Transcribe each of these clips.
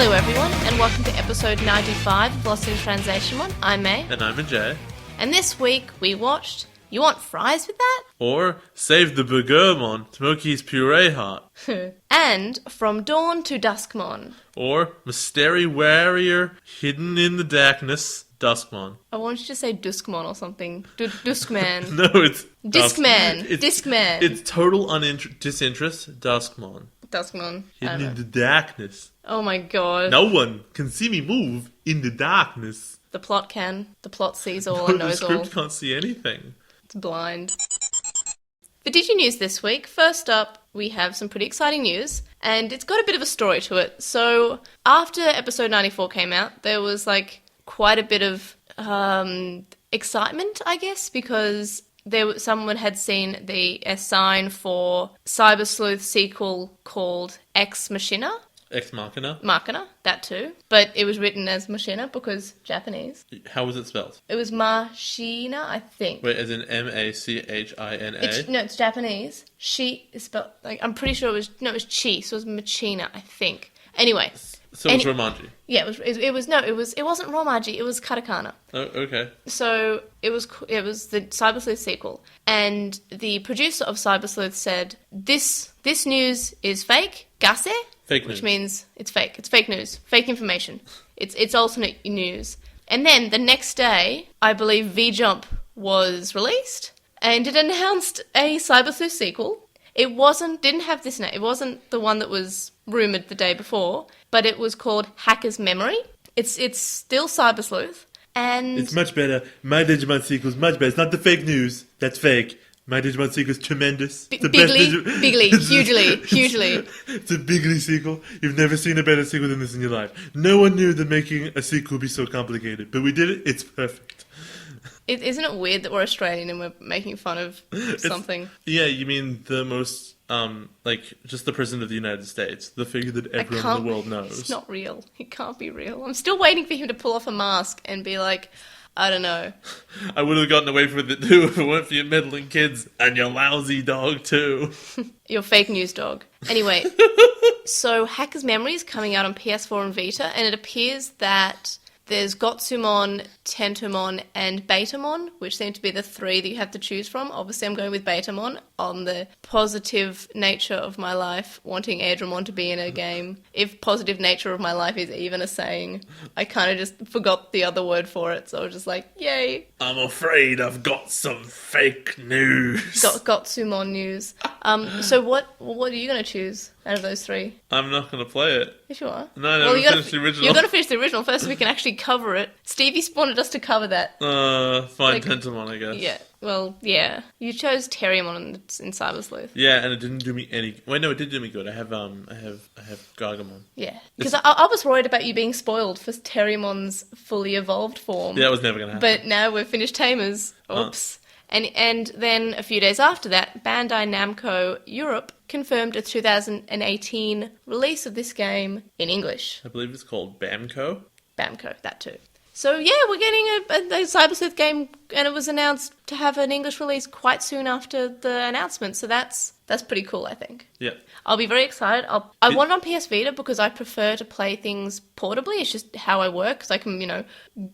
Hello everyone, and welcome to episode 95 of LostinTranslationmon. I'm May. And I'm Ajay. And this week we watched You Want Fries With That? Or Save the Burgermon, Smokey's Puree Hot. And From Dawn to Duskmon. Or Mystery Warrior Hidden in the Darkness, Duskmon. I wanted you to say Duskmon or something. Duskman. No, it's... Discman. Discman. It's total disinterest, Duskmon. Duskmon. Hidden in the darkness. Oh my god. No one can see me move in the darkness. The plot can. The plot sees all and knows all. The script can't see anything. It's blind. For DigiNews this week, first up, we have some pretty exciting news, and it's got a bit of a story to it. So, after episode 94 came out, there was, quite a bit of excitement, I guess, because someone had seen a sign for Cyber Sleuth sequel called Ex Machina. Ex Machina? Machina, that too. But it was written as Machina because Japanese. How was it spelled? It was Machina, I think. Wait, as in M-A-C-H-I-N-A? No, it's Japanese. She is spelled, I'm pretty sure it was chi, so it was Machina, I think. Anyway. So it was Romaji? Yeah, it wasn't Romaji, it was katakana. Oh, okay. So it was the Cyber Sleuth sequel, and the producer of Cyber Sleuth said, this news is fake, gase, fake news. Which means it's fake. It's fake news, fake information. It's alternate news. And then the next day, I believe V-Jump was released, and it announced a Cyber Sleuth sequel. It didn't have this name. It wasn't the one that was rumoured the day before, but it was called Hacker's Memory. It's still Cyber Sleuth, and... It's much better. My Digimon sequel's much better. It's not the fake news. That's fake. My Digimon sequel's tremendous. Bigly, hugely. It's a bigly sequel. You've never seen a better sequel than this in your life. No one knew that making a sequel would be so complicated, but we did it. It's perfect. Isn't it weird that we're Australian and we're making fun of something? Yeah, you mean the most, just the President of the United States. The figure that everyone in the world knows. It's not real. It can't be real. I'm still waiting for him to pull off a mask and be like, I don't know. I would have gotten away with it too if it weren't for your meddling kids and your lousy dog too. Your fake news dog. Anyway, so Hacker's Memory is coming out on PS4 and Vita, and it appears that there's Gotsumon, Tentomon, and Betamon, which seem to be the three that you have to choose from. Obviously, I'm going with Betamon on the positive nature of my life, wanting Arbormon to be in a game. If positive nature of my life is even a saying, I kind of just forgot the other word for it, so I was just like, yay. I'm afraid I've got some fake news. Gotsumon news. So what are you going to choose out of those three? I'm not going to play it. Yes, you are. No, I never finished the original. You're going to finish the original first so we can actually cover it. Stevie wanted us to cover that. Fine, Tentomon, I guess. Yeah. Well, yeah. You chose Terriermon in Cyber Sleuth. Yeah, and it didn't do me any... Wait, no, it did do me good. I have Gargamon. Yeah. Because I was worried about you being spoiled for Terriermon's fully evolved form. Yeah, that was never going to happen. But now we've finished Tamers. Oops. And then a few days after that, Bandai Namco Europe confirmed a 2018 release of this game in English. I believe it's called Bamco. Bamco, that too. So yeah, we're getting a Cyber Sleuth game, and it was announced to have an English release quite soon after the announcement, so that's pretty cool, I think. Yeah. I'll be very excited. I want it on PS Vita because I prefer to play things portably. It's just how I work, because I can,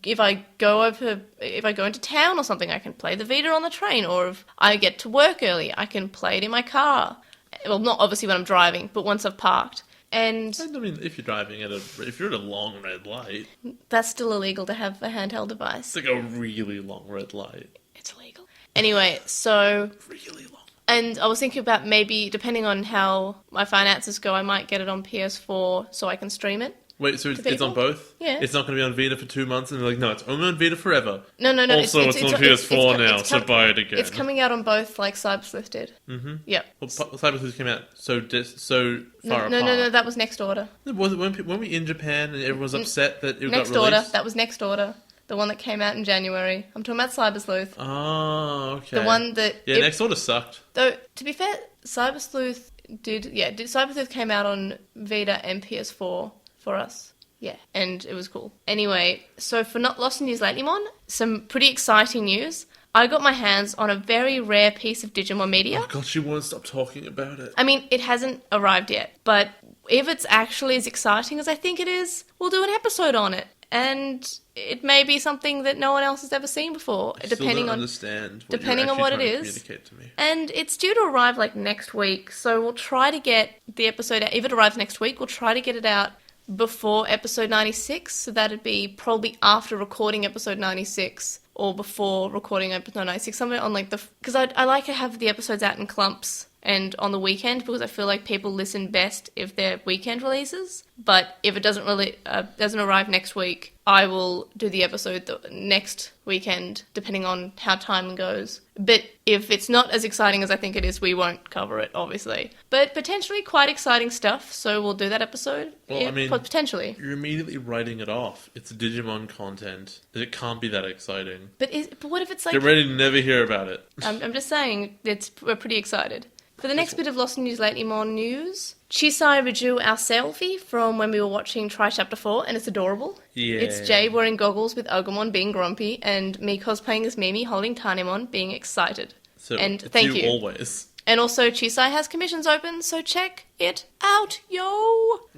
if I go into town or something, I can play the Vita on the train, or if I get to work early, I can play it in my car. Well, not obviously when I'm driving, but once I've parked. And I mean, if you're driving if you're at a long red light, that's still illegal to have a handheld device. It's like a really long red light. It's illegal. Anyway, so really long. And I was thinking about maybe, depending on how my finances go, I might get it on PS4 so I can stream it. Wait, so it's on both? Yeah. It's not going to be on Vita for 2 months, and they're like, no, it's only on Vita forever. No. Also, it's on PS4 now, so buy it again. It's coming out on both, like Cyber Sleuth did. Mm-hmm. Yep. Well, Cyber Sleuth came out so far apart. No, that was Next Order. Was it when we in Japan and everyone was upset that it got released? Next Order, that was Next Order. The one that came out in January. I'm talking about Cyber Sleuth. Oh, okay. The one that... Yeah, Next Order sucked. Though, to be fair, Cyber Sleuth Cyber Sleuth came out on Vita and PS4 for us. Yeah, and it was cool. Anyway, so for not Lost in NewsLatelymon, some pretty exciting news. I got my hands on a very rare piece of Digimon media. Oh god, she won't stop talking about it. I mean, it hasn't arrived yet, but if it's actually as exciting as I think it is, we'll do an episode on it. And it may be something that no one else has ever seen before, depending on what it is. To me. And it's due to arrive like next week, so we'll try to get the episode out. If it arrives next week, we'll try to get it out before episode 96, so that'd be probably after recording episode 96 or before recording episode 96, somewhere on like because I like to have the episodes out in clumps and on the weekend, because I feel like people listen best if they're weekend releases. But if it doesn't arrive next week, I will do the episode the next weekend, depending on how time goes. But if it's not as exciting as I think it is, we won't cover it, obviously. But potentially quite exciting stuff, so we'll do that episode. Well, potentially. You're immediately writing it off. It's Digimon content. It can't be that exciting. But what if it's like... Get ready to never hear about it. I'm just saying, we're pretty excited. For the next bit of LostinTranslationmon news, Chisai redrew our selfie from when we were watching Try Chapter 4, and it's adorable. Yeah. It's Jay wearing goggles with Arbormon being grumpy, and me cosplaying as Mimi holding Tanemon being excited. So and it's thank you. Always. And also, Chisai has commissions open, so check it out, yo!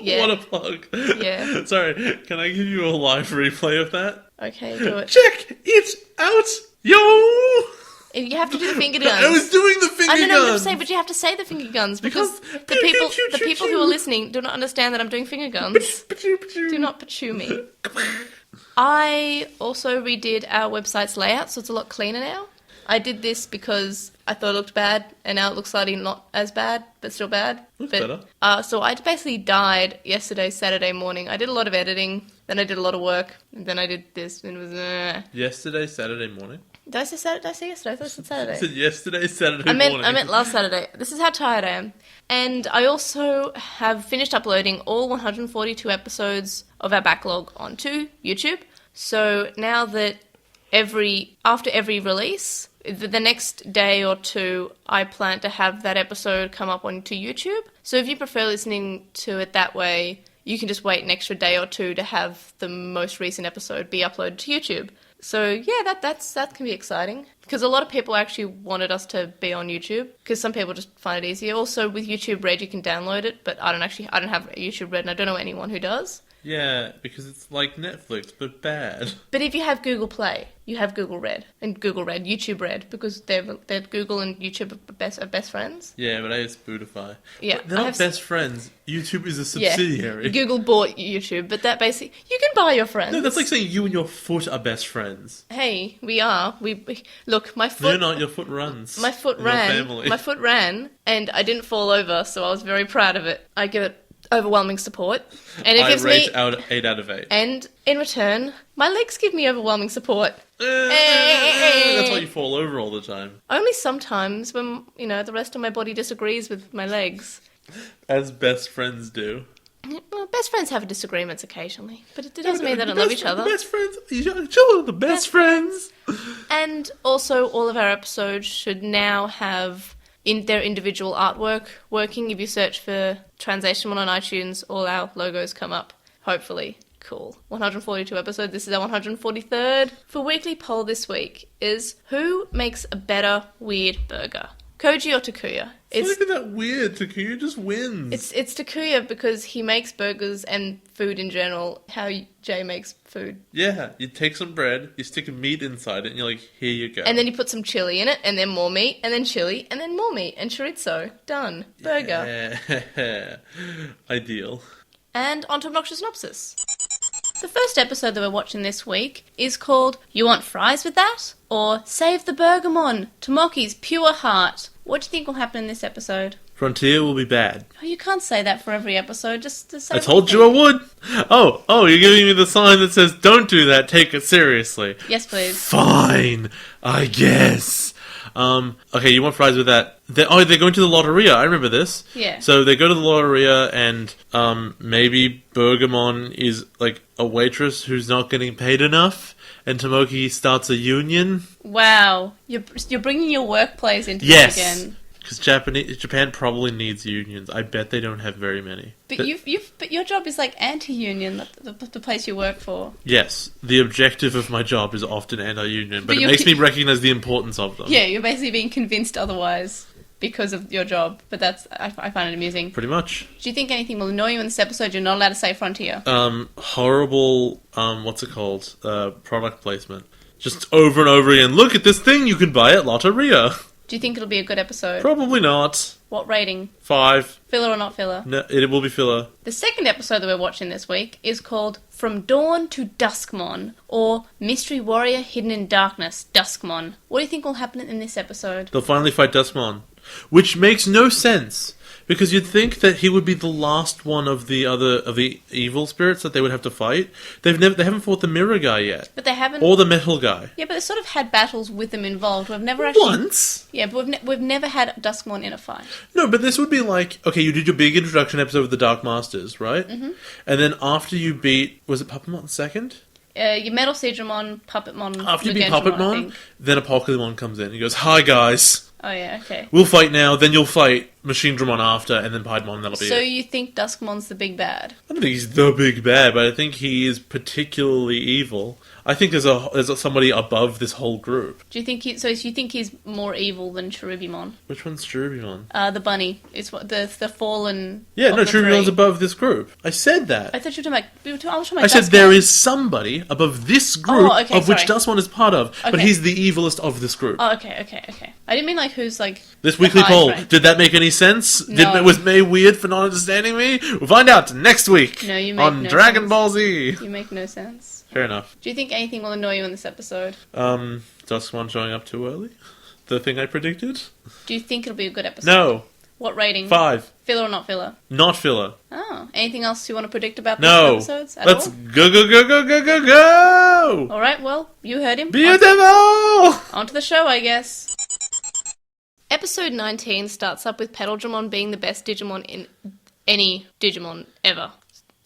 Yeah. What a plug. Yeah. Sorry, can I give you a live replay of that? Okay, do it. Check it out, yo! You have to do the finger guns. I was doing the finger guns. No, I'm saying, but you have to say the finger guns because the people who are listening do not understand that I'm doing finger guns. Do not pachu me. I also redid our website's layout, so it's a lot cleaner now. I did this because I thought it looked bad, and now it looks slightly not as bad, but still bad. Looks better. So I basically died yesterday, Saturday morning. I did a lot of editing, then I did a lot of work, and then I did this, and it was... Yesterday, Saturday morning? Did I say Saturday? Did I say yesterday? I thought I said Saturday. I said yesterday, Saturday morning. I meant last Saturday. This is how tired I am. And I also have finished uploading all 142 episodes of our backlog onto YouTube. So now that after every release, the next day or two, I plan to have that episode come up onto YouTube. So if you prefer listening to it that way, you can just wait an extra day or two to have the most recent episode be uploaded to YouTube. So yeah, that can be exciting, because a lot of people actually wanted us to be on YouTube, because some people just find it easier. Also, with YouTube Red, you can download it, but I don't have YouTube Red, and I don't know anyone who does. Yeah, because it's like Netflix, but bad. But if you have Google Play, you have Google Red, YouTube Red, because they're Google and YouTube are best friends. Yeah, but it's Spotify. Yeah, but they're not best friends. YouTube is a subsidiary. Yeah, Google bought YouTube, but that basically you can buy your friends. No, that's like saying you and your foot are best friends. Hey, we are. We look. My foot. No, you're not. Your foot runs. My foot ran. My foot ran, and I didn't fall over, so I was very proud of it. I give it overwhelming support, and it gives me 8 out of 8. And in return, my legs give me overwhelming support. That's why you fall over all the time. Only sometimes when the rest of my body disagrees with my legs. As best friends do. Well, best friends have disagreements occasionally, but it doesn't mean they don't love each other. Best friends, chill with the best friends. And also, all of our episodes should now have in their individual artwork working. If you search for TranslationMon on iTunes, all our logos come up, hopefully. Cool. 142 episodes. This is our 143rd. For weekly poll this week is, who makes a better weird burger? Koji or Takuya? It's not even that weird. Takuya just wins. It's Takuya because he makes burgers and food in general, how Jay makes food. Yeah, you take some bread, you stick a meat inside it, and you're like, here you go. And then you put some chili in it, and then more meat, and then chili, and then more meat, and chorizo. Done. Burger. Yeah. Ideal. And on to Obnoxious Synopsis. The first episode that we're watching this week is called You Want Fries With That? Or Save the Burgermon, Tomoki's Pure Heart. What do you think will happen in this episode? Frontier will be bad. Oh, you can't say that for every episode, just to say... I told you I would! Oh, you're giving me the sign that says, don't do that, take it seriously. Yes, please. Fine, I guess. Okay, you want fries with that? They're going to the Lotteria, I remember this. Yeah. So they go to the Lotteria and, maybe Burgermon is, like, a waitress who's not getting paid enough, and Tomoki starts a union. Wow. You're bringing your workplace into this again. Because Japan probably needs unions. I bet they don't have very many. But your job is like anti-union, the place you work for. Yes, the objective of my job is often anti-union, but it makes me recognize the importance of them. Yeah, you're basically being convinced otherwise. because of your job, but I find it amusing. Pretty much. Do you think anything will annoy you in this episode? You're not allowed to say Frontier. Horrible, what's it called? Product placement. Just over and over again. Look at this thing you can buy at Lotteria. Do you think it'll be a good episode? Probably not. What rating? 5. Filler or not filler? No, it will be filler. The second episode that we're watching this week is called From Dawn to Duskmon, or Mystery Warrior Hidden in Darkness, Duskmon. What do you think will happen in this episode? They'll finally fight Duskmon. Which makes no sense. Because you'd think that he would be the last one of the evil spirits that they would have to fight. They haven't fought the mirror guy yet. But they haven't... Or the metal guy. Yeah, but they sort of had battles with them involved. We've never actually... Once? Yeah, but we've never had Duskmon in a fight. No, but this would be like... Okay, you did your big introduction episode with the Dark Masters, right? Mm-hmm. And then after you beat... Was it Puppetmon second? Your Metal Siegramon, Puppetmon... After you beat Mugenramon, Puppetmon, then Apocalypmon comes in. He goes, "Hi, guys. Oh, yeah, okay. We'll fight now, then you'll fight Machine Dramon after, and then Piedmon, that'll be So it." you think Duskmon's the big bad? I don't think he's the big bad, but I think he is particularly evil. I think there's somebody above this whole group. Do you think you think he's more evil than Cherubimon? Which one's Cherubimon? The bunny. It's the fallen... Yeah, of no, the Cherubimon's three. above this group. I said that. I thought you were talking about... I was talking I about said Duskmon. there is somebody above this group okay, of which sorry. Duskmon is part of, but Okay. he's the evilest of this group. Oh, okay. I didn't mean like who's like... This the weekly high poll, rank. did that make any sense? No. Was May weird for not understanding me? We'll find out next week No, you make on no Dragon sense. Ball Z. You make no sense. Fair enough. Do you think anything will annoy you in this episode? Duskmon showing up too early? The thing I predicted? Do you think it'll be a good episode? No. What rating? 5. Filler or not filler? Not filler. Oh, anything else you want to predict about No. these episodes at Let's all? go! All right, well, you heard him. Beautiful! On to the show, I guess. Episode 19 starts up with Petalgramon being the best Digimon in any Digimon ever.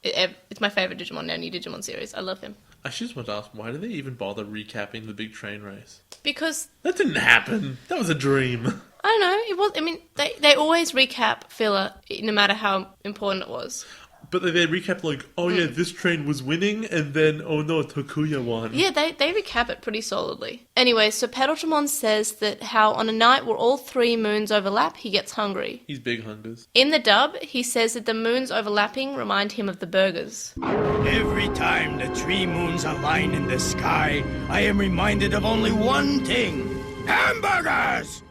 It's my favourite Digimon in any Digimon series. I love him. I just want to ask, why do they even bother recapping the big train race? Because, That didn't happen. That was a dream. I don't know, it was... I mean, they always recap filler, no matter how important it was. But they recap like, oh yeah, this train was winning, and then, oh no, Takuya won. Yeah, they recap it pretty solidly. Anyway, so Petalgramon says that how on a night where all 3 moons overlap, he gets hungry. He's big hungers. In the dub, he says that the moons overlapping remind him of the burgers. Every time the 3 moons align in the sky, I am reminded of only one thing. Hamburgers!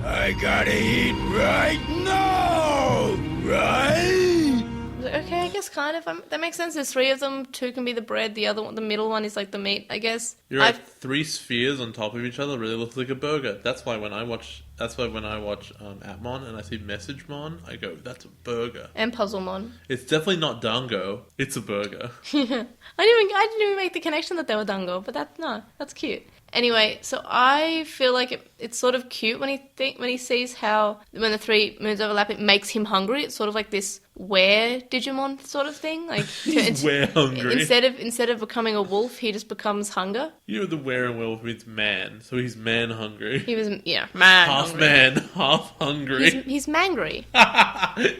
I gotta eat right now! Right? Okay, I guess kind of. That makes sense. There's 3 of them. 2 can be the bread. The other one, the middle one, is like the meat, I guess. You're right. 3 spheres on top of each other really looks like a burger. That's why when I watch Atmon and I see Messagemon, I go, that's a burger. And Puzzlemon. It's definitely not Dango. It's a burger. I didn't even make the connection that they were Dango, but that's cute. Anyway, so I feel like it's sort of cute when he sees how when the 3 moons overlap, it makes him hungry. It's sort of like this were Digimon sort of thing. Like Were hungry. Instead of becoming a wolf, he just becomes hunger. You know the werewolf means man, so he's man hungry. He was man Half hungry. man, half hungry. He's mangry.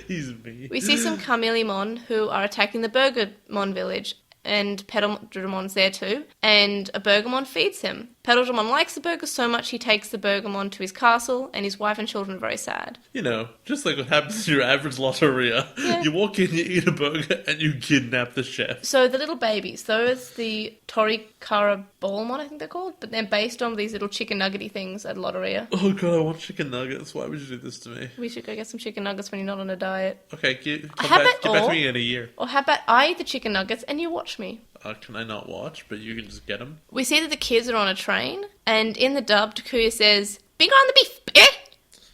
He's me. We see some Chameleon who are attacking the Burgermon village, and Petaldramon's there too, and a Burgermon feeds him. Petaldragon likes the burger so much he takes the Burgermon to his castle, and his wife and children are very sad. You know, just like what happens to your average Lotteria. Yeah. You walk in, you eat a burger, and you kidnap the chef. So the little babies, those the Torikara Ballmon, I think they're called, but they're based on these little chicken nuggety things at Lotteria. Oh god, I want chicken nuggets. Why would you do this to me? We should go get some chicken nuggets when you're not on a diet. Okay, get How back about to me in a year. Or how about I eat the chicken nuggets and you watch me? Can I not watch, but you can just get them? We see that the kids are on a train, and in the dub, Takuya says, "Big on the beef, eh?"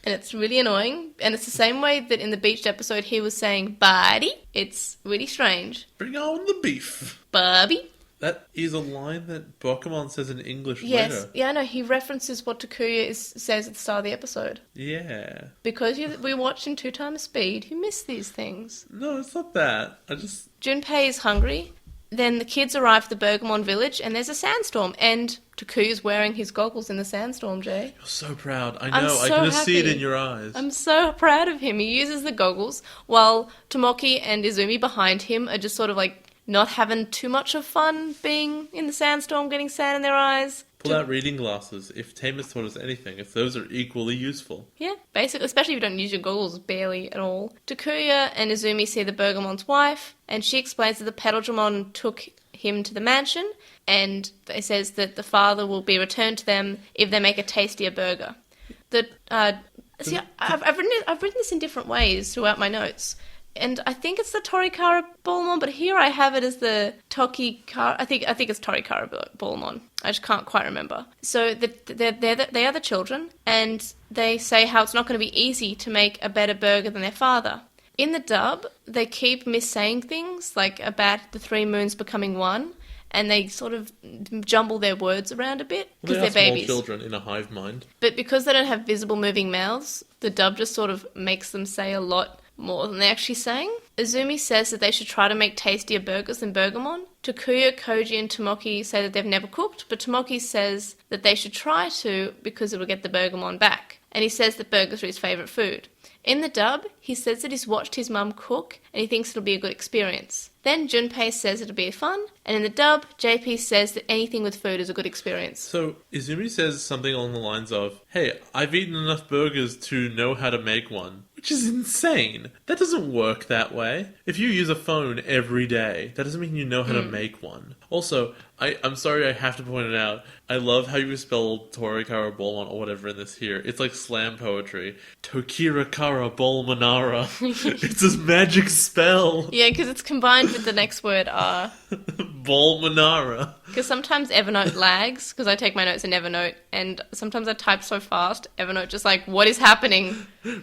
And it's really annoying, and it's the same way that in the Beached episode he was saying, "Buddy." It's really strange. Bring on the beef. Bubby. That is a line that Pokemon says in English Yes, later. yeah, I know. He references what Takuya says at the start of the episode. Yeah. Because we watched in 2 times speed, you miss these things. No, it's not that. Junpei is hungry. Then the kids arrive at the Burgermon village, and there's a sandstorm. And Takuya's wearing his goggles in the sandstorm, Jay. You're so proud. I I'm know. I so can just see it happy. in your eyes. I'm so proud of him. He uses the goggles, while Tomoki and Izumi behind him are just sort of like not having too much of fun being in the sandstorm, getting sand in their eyes. Pull out reading glasses. If Tame has taught us anything, if those are equally useful. Yeah, basically, especially if you don't use your goggles barely at all. Takuya and Izumi see the Burgermon's wife, and she explains that the Petalgramon took him to the mansion, and it says that the father will be returned to them if they make a tastier burger. See, I've written this in different ways throughout my notes, and I think it's the Torikara Bullmon, but here I have it as the Tokikara. I think it's Torikara Bullmon. I just can't quite remember. So they are the children, and they say how it's not going to be easy to make a better burger than their father. In the dub, they keep missaying things, like about the 3 moons becoming one, and they sort of jumble their words around a bit, because Well, they're small babies. children in a hive mind. But because they don't have visible moving mouths, the dub just sort of makes them say a lot more than they're actually saying. Izumi says that they should try to make tastier burgers than Burgermon. Takuya, Koji, and Tomoki say that they've never cooked, but Tomoki says that they should try to because it will get the Burgermon back. And he says that burgers are his favourite food. In the dub, he says that he's watched his mum cook and he thinks it'll be a good experience. Then Junpei says it'll be fun, and in the dub, JP says that anything with food is a good experience. So, Izumi says something along the lines of, hey, I've eaten enough burgers to know how to make one. Which is insane. That doesn't work that way. If you use a phone every day, that doesn't mean you know how to make one. Also, I'm sorry I have to point it out. I love how you spelled Torikara Bolmon or whatever in this here. It's like slam poetry. Tokirakara Bolmonara. It's a magic spell. Yeah, because it's combined with the next word, Bolmonara. Because sometimes Evernote lags, because I take my notes in Evernote, and sometimes I type so fast, Evernote just like, what is happening?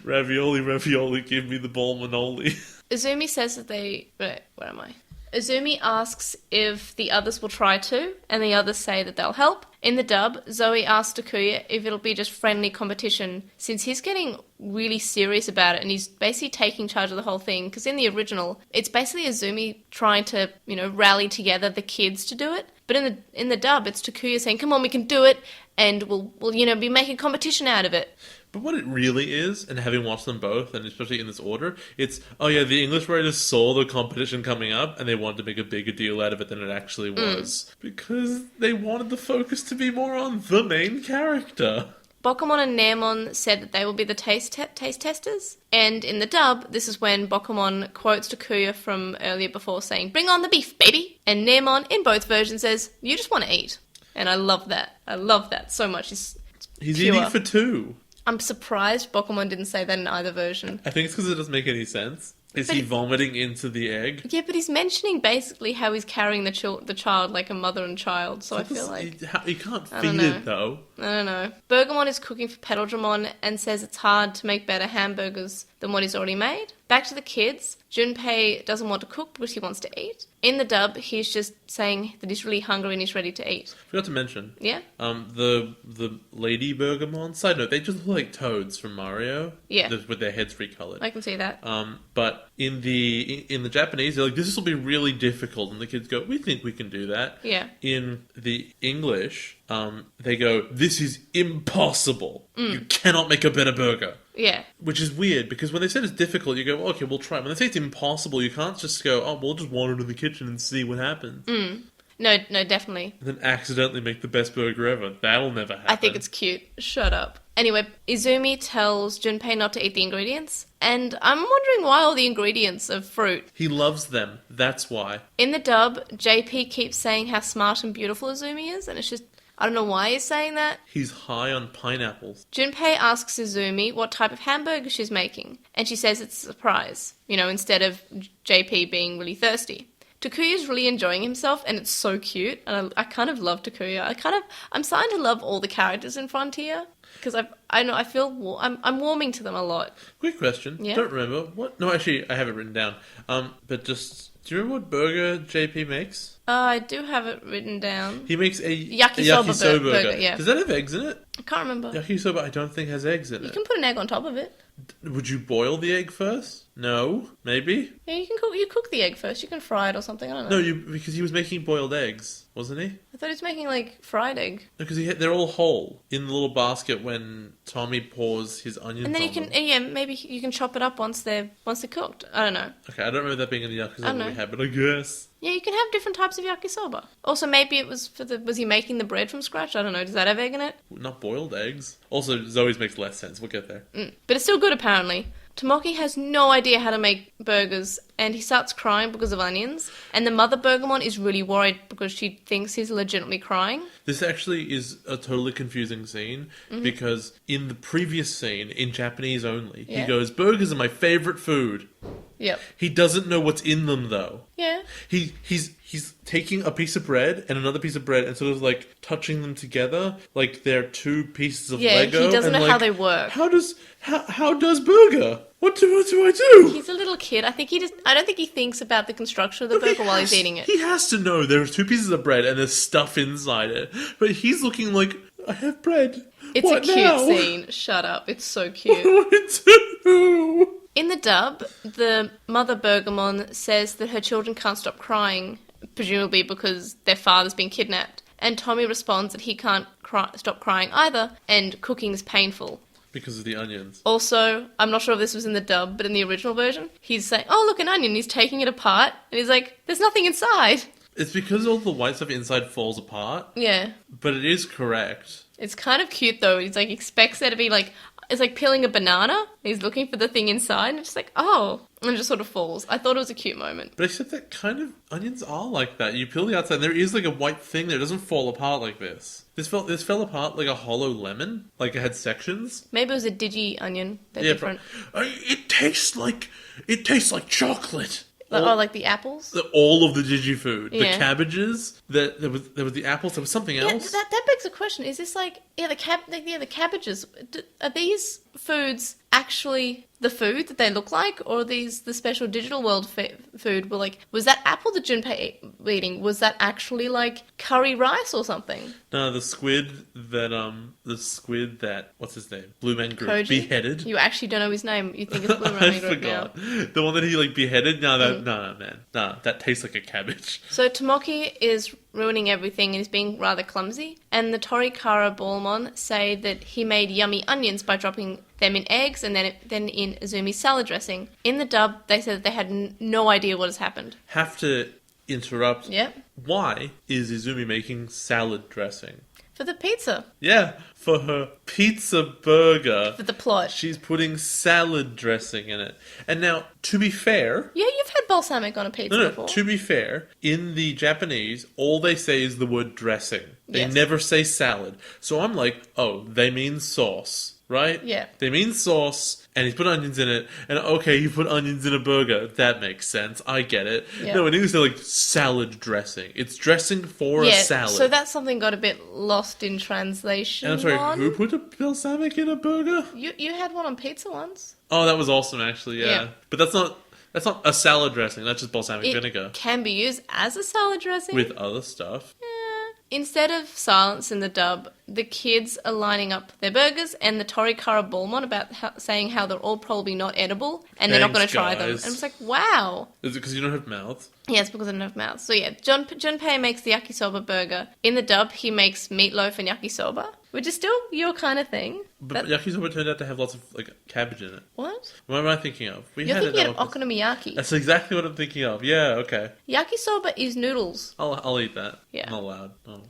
Ravioli, ravioli, give me the Bolmonoli. Izumi says that they... Where am I? Izumi asks if the others will try to, and the others say that they'll help. In the dub, Zoe asks Takuya if it'll be just friendly competition, since he's getting really serious about it, and he's basically taking charge of the whole thing, because in the original, it's basically Izumi trying to, rally together the kids to do it. But in the dub, it's Takuya saying, come on, we can do it, and we'll be making competition out of it. But what it really is, and having watched them both, and especially in this order, it's, the English writers saw the competition coming up, and they wanted to make a bigger deal out of it than it actually was. Because they wanted the focus to be more on the main character. Bokomon and Namon said that they will be the taste testers. And in the dub, this is when Bokomon quotes Takuya from earlier before saying, bring on the beef, baby! And Namon, in both versions, says, you just want to eat. And I love that. I love that so much. He's pure. Eating for 2. I'm surprised Bokomon didn't say that in either version. I think it's because it doesn't make any sense. Is he vomiting into the egg? Yeah, but he's mentioning basically how he's carrying the child like a mother and child, so I feel like... He can't feed it, though. I don't know. Burgermon is cooking for Petalgramon and says it's hard to make better hamburgers than what he's already made. Back to the kids. Junpei doesn't want to cook because he wants to eat. In the dub, he's just saying that he's really hungry and he's ready to eat. Forgot to mention. Yeah? The Lady Burgermon. Side note, they just look like toads from Mario. Yeah. With their heads recolored. I can see that. But in the Japanese, they're like, this will be really difficult. And the kids go, we think we can do that. Yeah. In the English, they go, this is impossible. You cannot make a better burger. Yeah. Which is weird, because when they said it's difficult, you go, okay, we'll try. When they say it's impossible, you can't just go, we'll just wander to the kitchen and see what happens. No, definitely. And then accidentally make the best burger ever. That'll never happen. I think it's cute. Shut up. Anyway, Izumi tells Junpei not to eat the ingredients, and I'm wondering why all the ingredients are fruit. He loves them. That's why. In the dub, JP keeps saying how smart and beautiful Izumi is, and it's just... I don't know why he's saying that. He's high on pineapples. Junpei asks Izumi what type of hamburger she's making, and she says it's a surprise, instead of JP being really thirsty. Takuya's really enjoying himself, and it's so cute, and I kind of love Takuya. I'm starting to love all the characters in Frontier, because I'm warming to them a lot. Quick question. Yeah? Don't remember. What? No, actually, I have it written down. But just, do you remember what burger JP makes? I do have it written down. He makes a yakisoba burger, yeah. Does that have eggs in it? I can't remember. Yakisoba, I don't think has eggs in it. You can put an egg on top of it. Would you boil the egg first? No? Maybe? Yeah, you cook the egg first. You can fry it or something. I don't know. No, because he was making boiled eggs. wasn't he? I thought he was making, like, fried egg. Because they're all whole in the little basket when Tommy pours his onions And then you on can, them. yeah, maybe you can chop it up once they're cooked. I don't know. Okay, I don't remember that being in the I don't yakisoba know. we had, but I guess. Yeah, you can have different types of yakisoba. Also, maybe it was was he making the bread from scratch? I don't know. Does that have egg in it? Not boiled eggs. Also, Zoe's makes less sense. We'll get there. But it's still good, apparently. Tomoki has no idea how to make burgers, and he starts crying because of onions. And the mother Bergamon is really worried because she thinks he's legitimately crying. This actually is a totally confusing scene because in the previous scene, in Japanese only, he Yeah. goes, "Burgers are my favorite food." Yep. He doesn't know what's in them though. Yeah. He's taking a piece of bread and another piece of bread and sort of like touching them together like they're two pieces of Yeah, Lego. he doesn't and, know how like, they work. How does burger? What do I do? He's a little kid. I don't think he thinks about the construction of the burger while he's eating it. He has to know there's two pieces of bread and there's stuff inside it. But he's looking like, I have bread. It's What a cute now? scene. Shut up. It's so cute. What do I do? In the dub, the mother Bergamon says that her children can't stop crying, presumably because their father's been kidnapped. And Tommy responds that he can't stop crying either, and cooking is painful. Because of the onions. Also, I'm not sure if this was in the dub, but in the original version, he's saying, "Oh, look, an onion." He's taking it apart, and he's like, "There's nothing inside." It's because all the white stuff inside falls apart. Yeah. But it is correct. It's kind of cute, though. He's like, expects there to be like, it's like peeling a banana. He's looking for the thing inside, and it's just like, oh, and it just sort of falls. I thought it was a cute moment. But except that kind of onions are like that. You peel the outside, and there is like a white thing there. It doesn't fall apart like this. This fell apart like a hollow lemon. Like it had sections. Maybe it was a digi onion. They're different. It tastes like chocolate. Like the apples? All of the digi food, the Yeah. cabbages. There was the apples. There was something Yeah, else. that begs a question. Is this like, the cabbages, are these foods actually the food that they look like, or are these the special digital world food? Was that apple that Junpei eating, was that actually like curry rice or something? No, the squid that what's his name? Blue Man Group Koji? beheaded. You actually don't know his name. You think it's Blue Man I Group now. forgot. The one that he like beheaded. No, man. No, that tastes like a cabbage. So Tomoki is ruining everything and is being rather clumsy. And the Torikara Ballmon say that he made yummy onions by dropping them in eggs and then in Azumi's salad dressing. In the dub, they said that they had no idea what has happened. Have to interrupt. Yep. Why is Izumi making salad dressing? For the pizza. Yeah, for her pizza burger. For the plot. She's putting salad dressing in it. And now, to be fair... Yeah, you've had balsamic on a pizza No, before. to be fair, in the Japanese, all they say is the word dressing. They Yes. never say salad. So I'm like, oh, they mean sauce, right? Yeah. They mean sauce, and he's put onions in it, and okay, you put onions in a burger. That makes sense. I get it. Yeah. No, in English they're like salad dressing. It's dressing for a salad. So that's something got a bit lost in translation. And I'm sorry, who put a balsamic in a burger? You had one on pizza once. Oh, that was awesome, actually, yeah. Yeah. But that's not a salad dressing. That's just balsamic vinegar. Can be used as a salad dressing. With other stuff. Yeah. Instead of silence in the dub, the kids are lining up their burgers and the Torikara Ballmon about saying how they're all probably not edible and they're not going to try them. Guys. And it's like, wow. Is it because you don't have mouths? Yeah, it's because I don't have mouths. So yeah, Junpei makes the yakisoba burger. In the dub, he makes meatloaf and yakisoba, which is still your kind of thing. But yakisoba turned out to have lots of like cabbage in it. What? What am I thinking of? You're thinking of okonomiyaki. That's exactly what I'm thinking of. Yeah, okay. Yakisoba is noodles. I'll eat that. Yeah. I'm not allowed. Oh.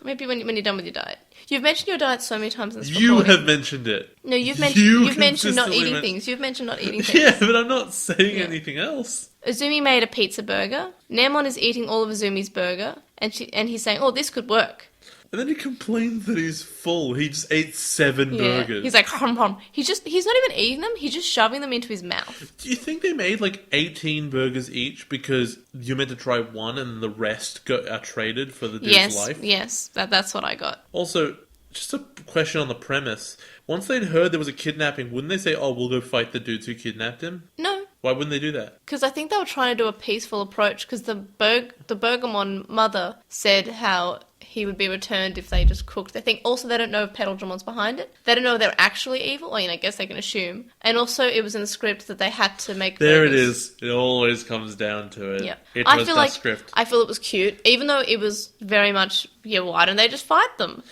Maybe when you're done with your diet. You've mentioned your diet so many times in this You recording. have mentioned it. No, you've You mentioned not consistently eating things. You've mentioned not eating things. Yeah, but I'm not saying Yeah. anything else. Azumi made a pizza burger. Nemon is eating all of Azumi's burger, and he's saying, "Oh, this could work." And then he complains that he's full. He just ate 7 burgers. He's like, hum hum. He's not even eating them. He's just shoving them into his mouth. Do you think they made like 18 burgers each because you're meant to try one and the rest are traded for the dude's life? Yes, that's what I got. Also, just a question on the premise. Once they'd heard there was a kidnapping, wouldn't they say, oh, we'll go fight the dudes who kidnapped him? No, Why wouldn't they do that? because I think they were trying to do a peaceful approach. Because the Bergamon mother said how he would be returned if they just cooked the thing. Also, they don't know if Petaldramon's behind it. They don't know if they're actually evil. I mean, I guess they can assume. And also, it was in the script that they had to make There burgers. it is. It always comes down to it. Yeah. It I was feel the like script. I feel it was cute, even though it was very much, why don't they just fight them?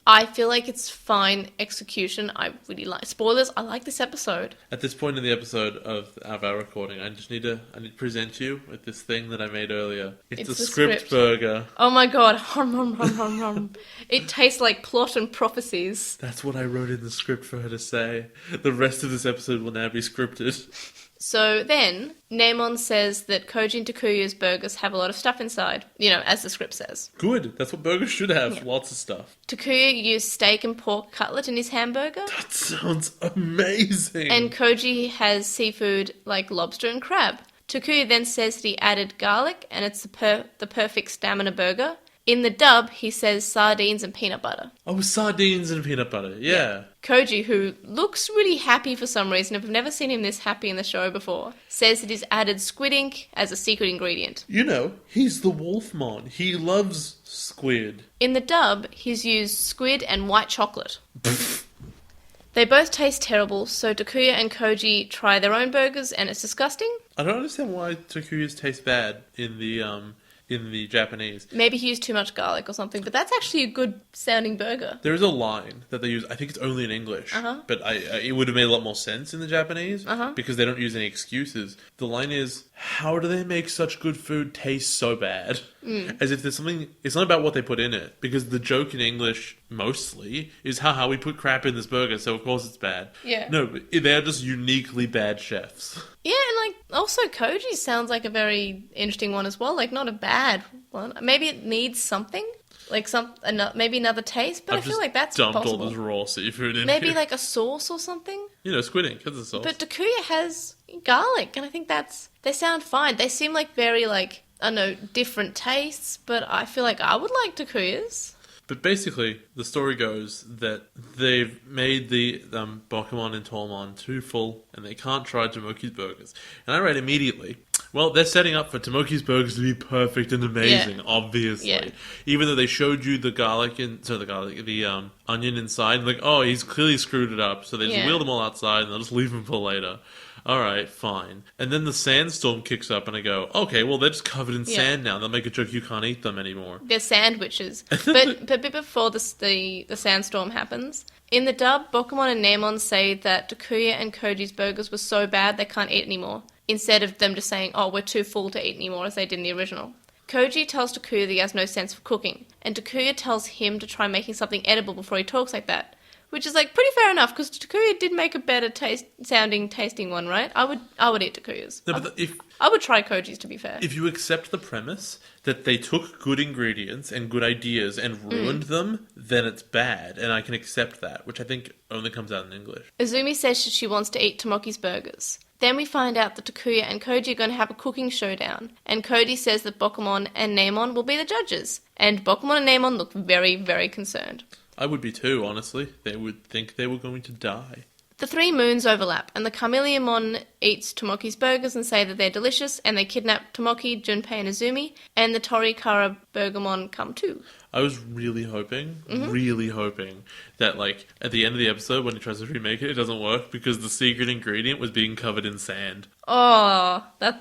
I feel like it's fine execution. I really like spoilers. I like this episode. At this point in the episode of our recording, I need to present you with this thing that I made earlier. It's a the script burger. Oh my god. It tastes like plot and prophecies. That's what I wrote in the script for her to say. The rest of this episode will now be scripted. So then, Namon says that Koji and Takuya's burgers have a lot of stuff inside, as the script says. Good. That's what burgers should have. Lots of stuff. Takuya used steak and pork cutlet in his hamburger. That sounds amazing. And Koji has seafood like lobster and crab. Takuya then says that he added garlic and it's the perfect stamina burger. In the dub, he says sardines and peanut butter. Oh, sardines and peanut butter. Yeah. Koji, who looks really happy for some reason, I've never seen him this happy in the show before, says that he's added squid ink as a secret ingredient. He's the Wolfmon. He loves squid. In the dub, he's used squid and white chocolate. They both taste terrible, so Takuya and Koji try their own burgers and it's disgusting. I don't understand why Takuya's taste bad in the Japanese. Maybe he used too much garlic or something, but that's actually a good sounding burger. There is a line that they use, I think it's only in English, but it would have made a lot more sense in the Japanese, because they don't use any excuses. The line is, how do they make such good food taste so bad? As if there's something, it's not about what they put in it, because the joke in English, mostly, is how we put crap in this burger, so of course it's bad. Yeah. No, they're just uniquely bad chefs. Yeah, and also Koji sounds like a very interesting one as well. Not a bad one. Maybe it needs something, maybe another taste. But I feel like that's dumped possible. all this raw seafood in Maybe here. a sauce or something. Squid ink, that's a sauce. But Takuya has garlic, and I think they sound fine. They seem like very I don't know, different tastes. But I feel like I would like Takuya's. But basically, the story goes that they've made the Bokumon and Tormon too full, and they can't try Tomoki's burgers. And I read immediately, well, they're setting up for Tomoki's burgers to be perfect and amazing, obviously. Yeah. Even though they showed you the onion inside, and he's clearly screwed it up, so they just wheel them all outside, and they'll just leave them for later. Alright, fine. And then the sandstorm kicks up and I go, okay, well, they're just covered in sand now. They'll make a joke you can't eat them anymore. They're sandwiches. But a bit before the sandstorm happens, in the dub, Bokumon and Namon say that Takuya and Koji's burgers were so bad they can't eat anymore, instead of them just saying, we're too full to eat anymore, as they did in the original. Koji tells Takuya that he has no sense of cooking, and Takuya tells him to try making something edible before he talks like that. Which is pretty fair enough, because Takuya did make a better tasting one, right? I would eat Takuya's. No, but I would try Koji's, to be fair. If you accept the premise that they took good ingredients and good ideas and ruined them, then it's bad, and I can accept that, which I think only comes out in English. Azumi says she wants to eat Tomoki's burgers. Then we find out that Takuya and Koji are going to have a cooking showdown, and Koji says that Bokumon and Namon will be the judges, and Bokumon and Namon look very, very concerned. I would be too, honestly. They would think they were going to die. The three moons overlap, and the Chameleonmon eats Tomoki's burgers and say that they're delicious, and they kidnap Tomoki, Junpei, and Azumi, and the Torikara Burgermon come too. I was really hoping that, at the end of the episode, when he tries to remake it, it doesn't work because the secret ingredient was being covered in sand. Oh, that...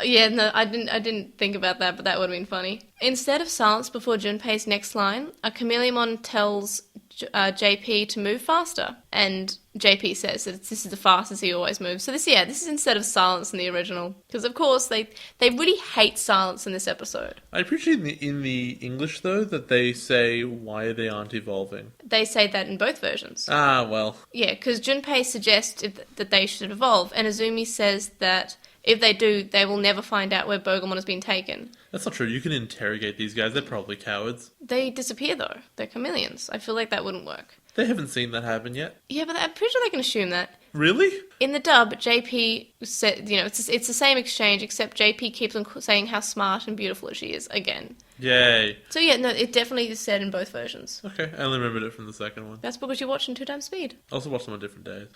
Yeah, no, I didn't think about that, but that would have been funny. Instead of silence before Junpei's next line, a Chameleonmon tells JP to move faster, and JP says that this is the fastest he always moves. So this is instead of silence in the original, because of course they really hate silence in this episode. I appreciate in the English though that they say why they aren't evolving. They say that in both versions. Ah, well. Yeah, because Junpei suggested that they should evolve, and Azumi says that if they do, they will never find out where Burgermon has been taken. That's not true. You can interrogate these guys. They're probably cowards. They disappear, though. They're chameleons. I feel like that wouldn't work. They haven't seen that happen yet. Yeah, but I'm pretty sure they can assume that. Really? In the dub, JP said, it's the same exchange, except JP keeps on saying how smart and beautiful she is again. Yay. So yeah, no, it definitely is said in both versions. Okay, I only remembered it from the second one. That's because you watched in 2x speed. I also watched them on different days.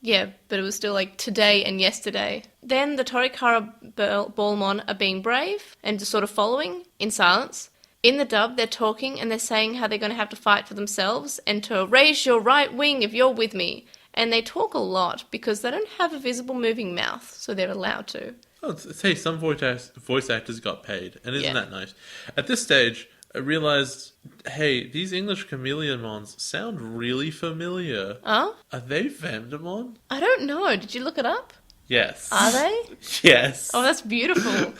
Yeah, but it was still today and yesterday. Then the Torikara Ballmon are being brave and just sort of following in silence. In the dub, they're talking and they're saying how they're going to have to fight for themselves and to raise your right wing if you're with me. And they talk a lot because they don't have a visible moving mouth, so they're allowed to. Oh, hey, some voice actors got paid, and isn't Yeah. that nice? At this stage, I realized, hey, these English chameleonmons sound really familiar. Oh? Are they Vendemon? I don't know. Did you look it up? Yes. Are they? Yes. Oh, that's beautiful.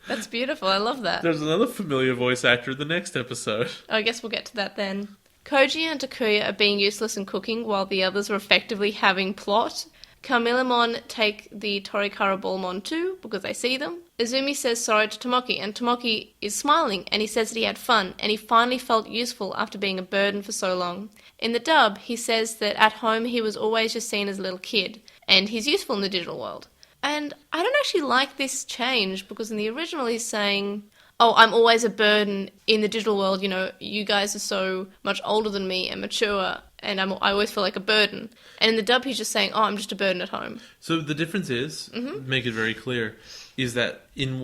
That's beautiful. I love that. There's another familiar voice actor in the next episode. I guess we'll get to that then. Koji and Takuya are being useless in cooking while the others are effectively having plot. Chameleonmon take the Torikara Ballmon too because they see them. Izumi says sorry to Tomoki and Tomoki is smiling and he says that he had fun and he finally felt useful after being a burden for so long. In the dub, he says that at home he was always just seen as a little kid and he's useful in the digital world. And I don't actually like this change because in the original he's saying, oh, I'm always a burden in the digital world, you know, you guys are so much older than me and mature and I always feel like a burden. And in the dub he's just saying, oh, I'm just a burden at home. So the difference is, make it very clear, is that in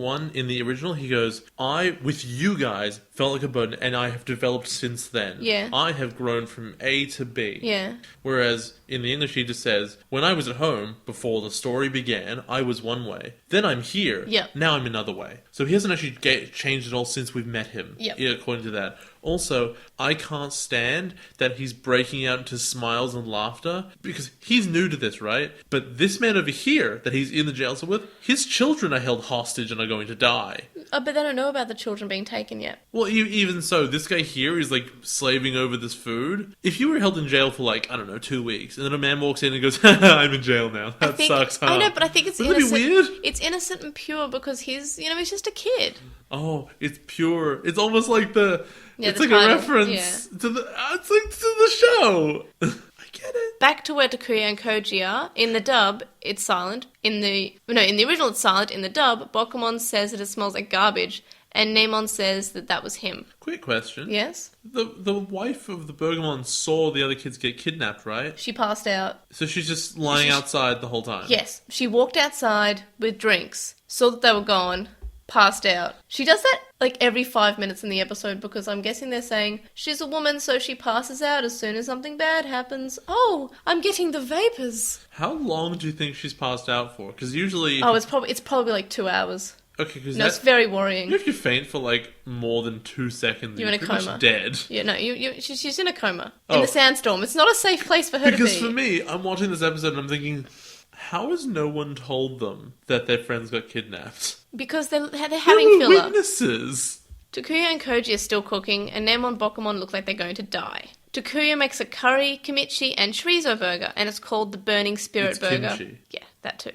the original he goes, I, with you guys, felt like a burden and I have developed since then. Yeah. I have grown from A to B. Yeah. Whereas in the English he just says, when I was at home, before the story began, I was one way. Then I'm here. Yeah. Now I'm another way. So he hasn't actually changed at all since we've met him. Yeah. According to that. Also, I can't stand that he's breaking out into smiles and laughter because he's new to this, right? But this man over here that he's in the jail cell with, his children are held hostage and are going to die. Oh, but they don't know about the children being taken yet. Well, even so, this guy here is like slaving over this food. If you were held in jail for like, I don't know, 2 weeks, and then a man walks in and goes, I'm in jail now. That sucks, huh? I know, but I think it's Wouldn't innocent. that be weird? It's innocent and pure because he's just a kid. Oh, it's pure. It's almost like Yeah, it's the like title, a reference to the. It's like to the show. I get it. Back to where Takuya and Koji are. In the dub, it's silent. In the original, it's silent. In the dub, Bokumon says that it smells like garbage, and Namon says that was him. Quick question. Yes? The wife of the Bergamon saw the other kids get kidnapped, right? She passed out. So she's just lying outside the whole time. Yes. She walked outside with drinks, saw that they were gone, passed out. She does that like every 5 minutes in the episode because I'm guessing they're saying she's a woman so she passes out as soon as something bad happens. Oh, I'm getting the vapors. How long do you think she's passed out for? Because usually... Oh, it's probably like 2 hours. Okay, because No, it's very worrying. if you faint for like more than 2 seconds, You're in a pretty coma. much dead. Yeah, no, she's in a coma. In Oh. the sandstorm. It's not a safe place for her to be. Because for me, I'm watching this episode and I'm thinking, how has no one told them that their friends got kidnapped? Because they're There having were filler. witnesses. Takuya and Koji are still cooking, and Namon and Bokumon look like they're going to die. Takuya makes a curry, kimchi, and chorizo burger, and it's called the Burning Spirit It's Burger. kimchi. Yeah, that too.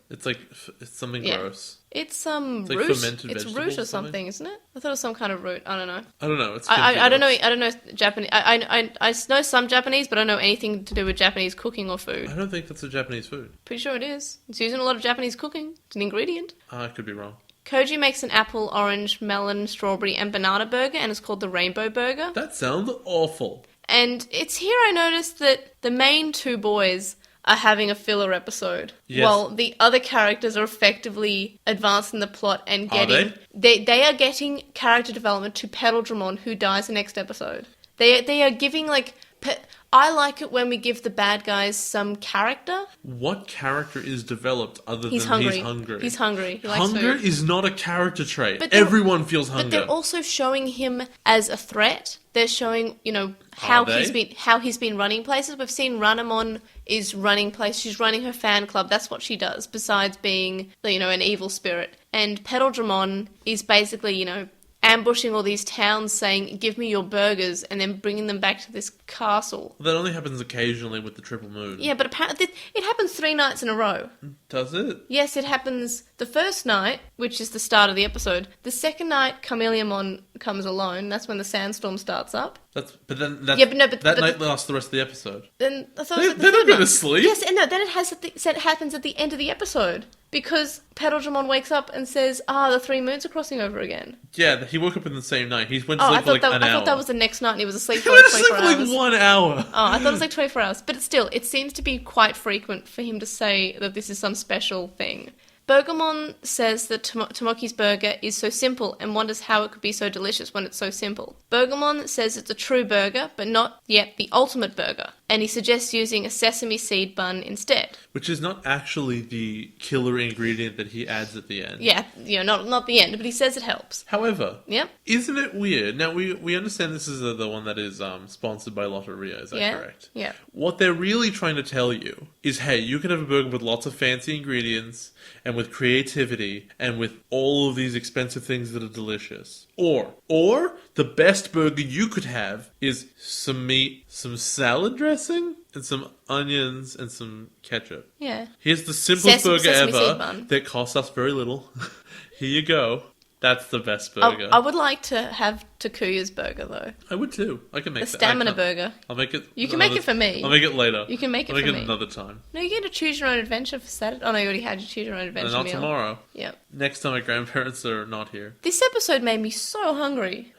It's like, it's something Yeah. gross. It's like root. fermented It's vegetables root or or something, isn't it? I thought it was some kind of root. I don't know. I don't know. It's I don't know. kimchi I don't know Japanese. I know some Japanese, but I don't know anything to do with Japanese cooking or food. I don't think that's a Japanese food. Pretty sure it is. It's used in a lot of Japanese cooking. It's an ingredient. I could be wrong. Koji makes an apple, orange, melon, strawberry, and banana burger, and it's called the Rainbow Burger. That sounds awful. And it's here I noticed that the main two boys are having a filler episode, Yes. while the other characters are effectively advancing the plot and Are getting they are getting character development to Petaldragon, who dies the next episode. They are giving like. I like it when we give the bad guys some character. What character is developed other He's than hungry. he's hungry? He's hungry. He likes Hunger food. is not a character trait. But they're- Everyone feels hunger. But they're also showing him as a threat. They're showing, how they? he's been running places. We've seen Runamon is running places. She's running her fan club. That's what she does, besides being, an evil spirit. And Petaldragon is basically, ambushing all these towns saying, give me your burgers, and then bringing them back to this castle. That only happens occasionally with the triple moon. Yeah, but apparently it happens 3 nights in a row. Does it? Yes, it happens the first night, which is the start of the episode. The second night, Chameleonmon comes alone. That's when the sandstorm starts up. That night lasts the rest of the episode. Then I thought it was like the They're not third going to night. sleep. Yes, and no, then it happens at the end of the episode. Because Petaldragon wakes up and says, the 3 moons are crossing over again. Yeah, he woke up in the same night. He went to Oh, sleep for like an hour. I thought that was the next night and he was asleep He for went like to sleep 24 for hours. like 1 hour. Oh, I thought it was like 24 hours. But it seems to be quite frequent for him to say that this is some special thing. Bergamon says that Tomoki's burger is so simple and wonders how it could be so delicious when it's so simple. Bergamon says it's a true burger, but not yet the ultimate burger, and he suggests using a sesame seed bun instead. Which is not actually the killer ingredient that he adds at the end. Yeah, not the end, but he says it helps. However, Yep. isn't it weird? Now, we understand this is the one that is sponsored by Lotteria, is that correct? Yeah. What they're really trying to tell you is, hey, you can have a burger with lots of fancy ingredients and with creativity and with all of these expensive things that are delicious. Or the best burger you could have is some meat, some salad dressing, and some onions and some ketchup. Yeah. Here's the simplest burger sesame seed ever bun. that costs us very little. Here you go. That's the best burger. I would like to have Takuya's burger, though. I would too. I can make The that. stamina burger. I'll make it. You can make it for me. I'll make it later. You can make it I'll for make me. it another time. No, you get to choose your own adventure for Saturday. Oh, no, you already had your choose your own adventure And not meal. tomorrow. Yep. Next time my grandparents are not here. This episode made me so hungry.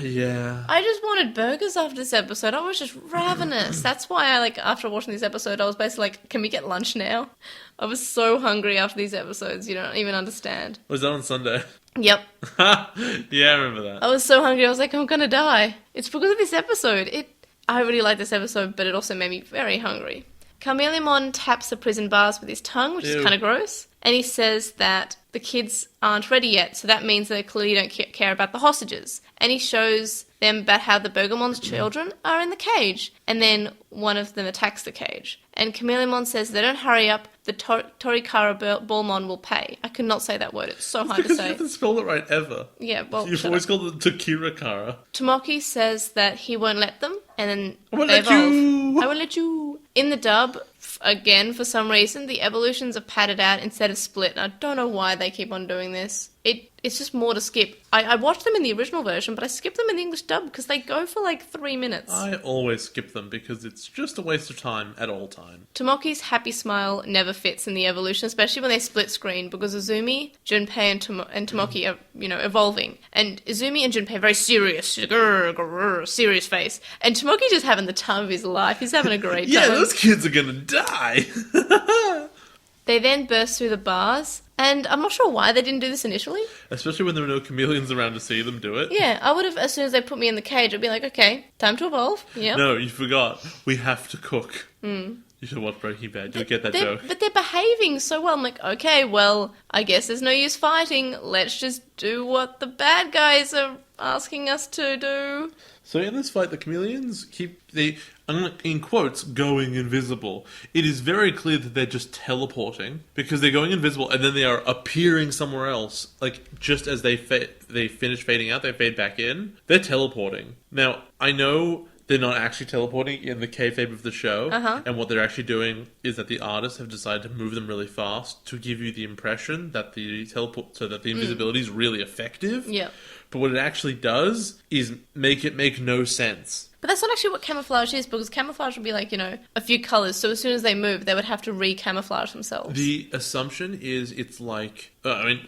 Yeah. I just wanted burgers after this episode. I was just ravenous. That's why after watching this episode, I was basically like, can we get lunch now? I was so hungry after these episodes, you don't even understand. Was that on Sunday? Yep. Yeah, I remember that. I was so hungry, I was like, I'm gonna die. It's because of this episode. I really like this episode, but it also made me very hungry. Chameleon taps the prison bars with his tongue, which Ew. is kind of gross. And he says that the kids aren't ready yet, so that means they clearly don't care about the hostages. And he shows them about how the Bergamon's children are in the cage. And then one of them attacks the cage. And Chameleon says if they don't hurry up, the Torikara Ballmon will pay. I could not say that word. It's so hard to Because you say. haven't spelled it right ever. Yeah, well, You've shut always up. called it Tokirakara. Tomoki says that he won't let them, and then I won't they let evolve. you. I won't let you. In the dub, again, for some reason, the evolutions are padded out instead of split, and I don't know why they keep on doing this. It's just more to skip. I watched them in the original version, but I skipped them in the English dub because they go for like 3 minutes. I always skip them because it's just a waste of time at all time. Tomoki's happy smile never fits in the evolution, especially when they split screen, because Izumi, Junpei, and Tomoki are, evolving. And Izumi and Junpei are very serious. She's like, grr, grr, serious face. And Tomoki just having the time of his life. He's having a great time. Yeah, those kids are gonna die. They then burst through the bars, and I'm not sure why they didn't do this initially. Especially when there were no chameleons around to see them do it. Yeah, I would have, as soon as they put me in the cage, I'd be like, okay, time to evolve. Yeah. No, you forgot. We have to cook. You should watch Breaking Bad. You'll get that joke. But they're behaving so well. I'm like, okay, well, I guess there's no use fighting. Let's just do what the bad guys are asking us to do. So in this fight, the chameleons keep, in quotes, going invisible. It is very clear that they're just teleporting, because they're going invisible and then they are appearing somewhere else. Like, just as they finish fading out, they fade back in. They're teleporting. Now, I know they're not actually teleporting in the kayfabe of the show, and what they're actually doing is that the artists have decided to move them really fast to give you the impression that the invisibility is really effective. Yeah. But what it actually does is make it make no sense. But that's not actually what camouflage is, because camouflage would be like, a few colours, so as soon as they move, they would have to re-camouflage themselves. The assumption is it's like...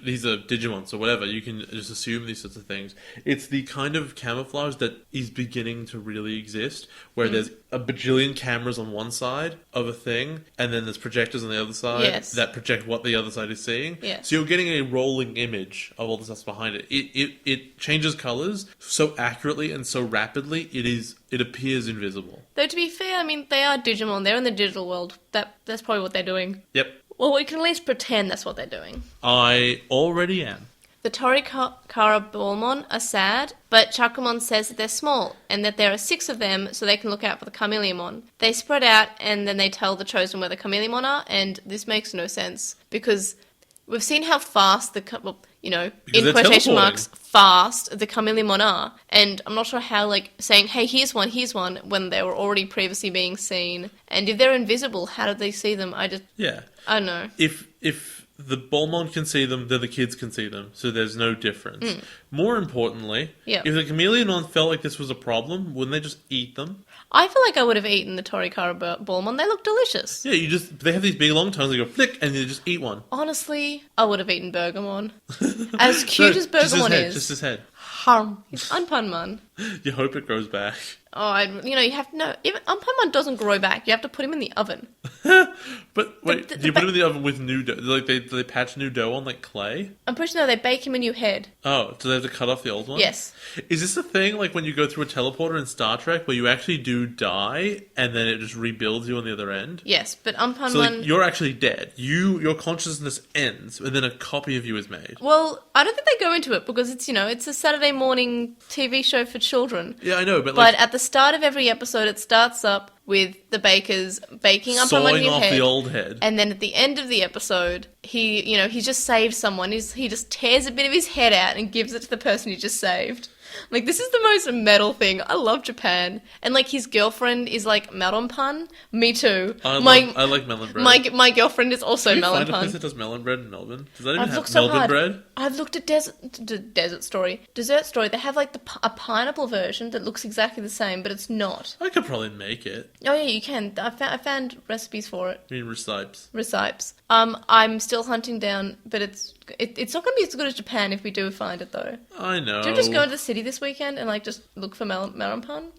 these are Digimon, so whatever, you can just assume these sorts of things. It's the kind of camouflage that is beginning to really exist, where there's a bajillion cameras on one side of a thing, and then there's projectors on the other side that project what the other side is seeing. Yes. So you're getting a rolling image of all the stuff behind it. It changes colours so accurately and so rapidly, it appears invisible. Though to be fair, they are Digimon. They're in the digital world. That's probably what they're doing. Yep. Well, we can at least pretend that's what they're doing. I already am. The Torikara Ballmon are sad, but Chakumon says that they're small, and that there are 6 of them, so they can look out for the Chameleon. They spread out, and then they tell the Chosen where the Chameleon are, and this makes no sense, because we've seen how fast in quotation marks, fast the Chameleon are, and I'm not sure how, saying, hey, here's one, when they were already previously being seen, and if they're invisible, how did they see them? I don't know. If the Ballmon can see them, then the kids can see them, so there's no difference. More importantly, if the Chameleon felt like this was a problem, wouldn't they just eat them? I feel like I would have eaten the Torikara Ballmon. They look delicious. Yeah, they have these big long tongues, they go flick, and you just eat one. Honestly, I would have eaten Bergamon. As cute as Bergamon is. Just his head. Harm. He's Unpunmon. You hope it grows back. Oh, you have to know. Even Unpunmon doesn't grow back. You have to put him in the oven. But wait, do you put him in the oven with new dough? Like do they patch new dough on like clay? I'm pretty sure they bake him a new head. Oh, do they have to cut off the old one? Yes. Is this a thing like when you go through a teleporter in Star Trek where you actually do die and then it just rebuilds you on the other end? Yes, but Unpunmon... So like, you're actually dead. Your consciousness ends and then a copy of you is made. Well, I don't think they go into it because it's, it's a Saturday morning TV show for children. Yeah, I know, but But at the start of every episode, it starts up with the bakers baking Unpunmon sawing new off head. the old head. And then at the end of the episode, he just saved someone. He just tears a bit of his head out and gives it to the person he just saved. Like, this is the most metal thing. I love Japan. And, like, his girlfriend is, like, Melonpun. Me too. I like melon bread. My girlfriend is also Can you find a place Melonpun. that does melon bread in Melbourne? Does that even I've have looked so Melbourne hard. bread? I've looked at Desert Story. They have, like, a pineapple version that looks exactly the same, but it's not. I could probably make it. Oh, yeah, you can. I found recipes for it. I mean, recipes. Recipes. I'm still hunting down, but it's not going to be as good as Japan if we do find it, though. I know. Do you just go into the city this weekend and, like, just look for Melonpun?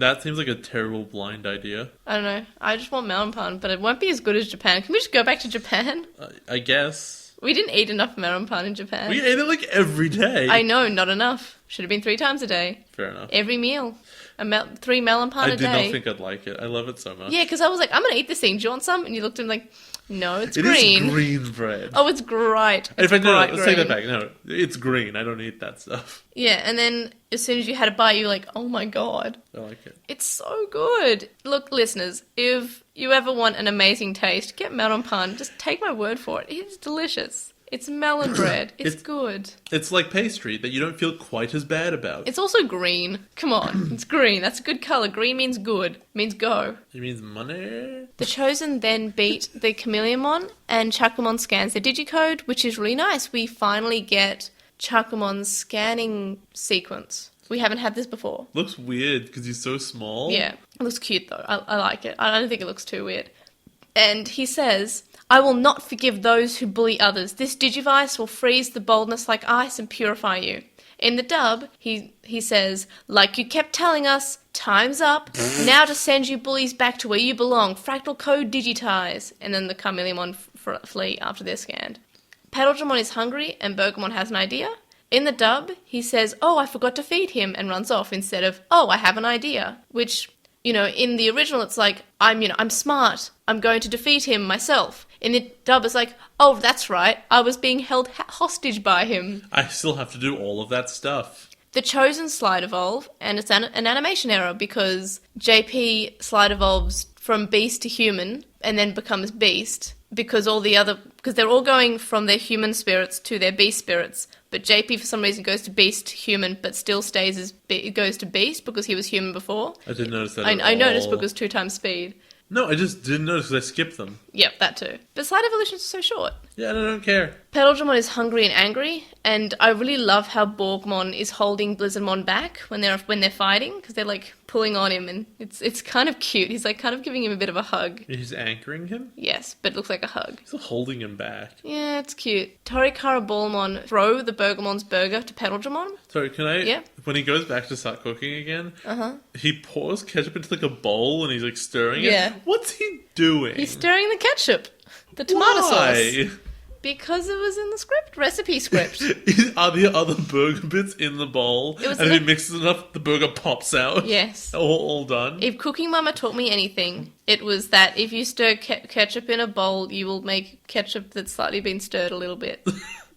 That seems like a terrible blind idea. I don't know. I just want Melonpun, but it won't be as good as Japan. Can we just go back to Japan? I guess. We didn't eat enough Melonpun in Japan. We ate it like every day. I know, not enough. Should have been 3 times a day. Fair enough. Every meal. 3 Melonpun a day. I did not think I'd like it. I love it so much. Yeah, because I was like, I'm going to eat this thing. Do you want some? And you looked at me like, no, it's It green. is green bread. Oh, it's great. In fact, no, let's take that green. back. No, it's green. I don't eat that stuff. Yeah, and then as soon as you had a bite, you were like, oh my god. I like it. It's so good. Look, listeners, if you ever want an amazing taste, get Melonpun. Just take my word for it. It's delicious. It's melon bread. It's good. It's like pastry that you don't feel quite as bad about. It's also green. Come on. It's green. That's a good colour. Green means good. Means go. It means money. The Chosen then beat the Chameleonmon, and Chakumon scans their digicode, which is really nice. We finally get Chakumon's scanning sequence. We haven't had this before. Looks weird because he's so small. Yeah. It looks cute, though. I like it. I don't think it looks too weird. And he says, I will not forgive those who bully others. This Digivice will freeze the boldness like ice and purify you. In the dub, he says, like you kept telling us, time's up. Now to send you bullies back to where you belong. Fractal code digitize. And then the Chameleonmon flee after they're scanned. Paddledramon is hungry and Bergamon has an idea. In the dub, he says, oh, I forgot to feed him, and runs off instead of, oh, I have an idea. Which, in the original, it's like, I'm smart. I'm going to defeat him myself. In the dub, it's like, oh, that's right. I was being held hostage by him. I still have to do all of that stuff. The Chosen slide evolve, and it's an animation error because JP slide evolves from beast to human and then becomes beast because they're all going from their human spirits to their beast spirits. But JP for some reason goes to beast human, but still stays goes to beast because he was human before. I didn't notice that. I noticed because 2 times speed. No, I just didn't notice because I skipped them. Yep, that too. But slide evolutions are so short. Yeah, I don't care. Paddledramon is hungry and angry, and I really love how Borgmon is holding Blizzardmon back when they're fighting because they're like pulling on him, and it's kind of cute. He's like kind of giving him a bit of a hug. He's anchoring him? Yes, but it looks like a hug. He's holding him back. Yeah, it's cute. Torikara Ballmon throw the Bergamon's burger to Paddledramon. Sorry, can I? Yeah. When he goes back to start cooking again, he pours ketchup into like a bowl and he's like stirring it. Yeah. What's he doing? He's stirring the ketchup, the tomato Why? sauce. Because it was in the recipe script. Are there other burger bits in the bowl? It was and in if he mixes enough, the burger pops out? Yes. All done? If Cooking Mama taught me anything, it was that if you stir ketchup in a bowl, you will make ketchup that's slightly been stirred a little bit.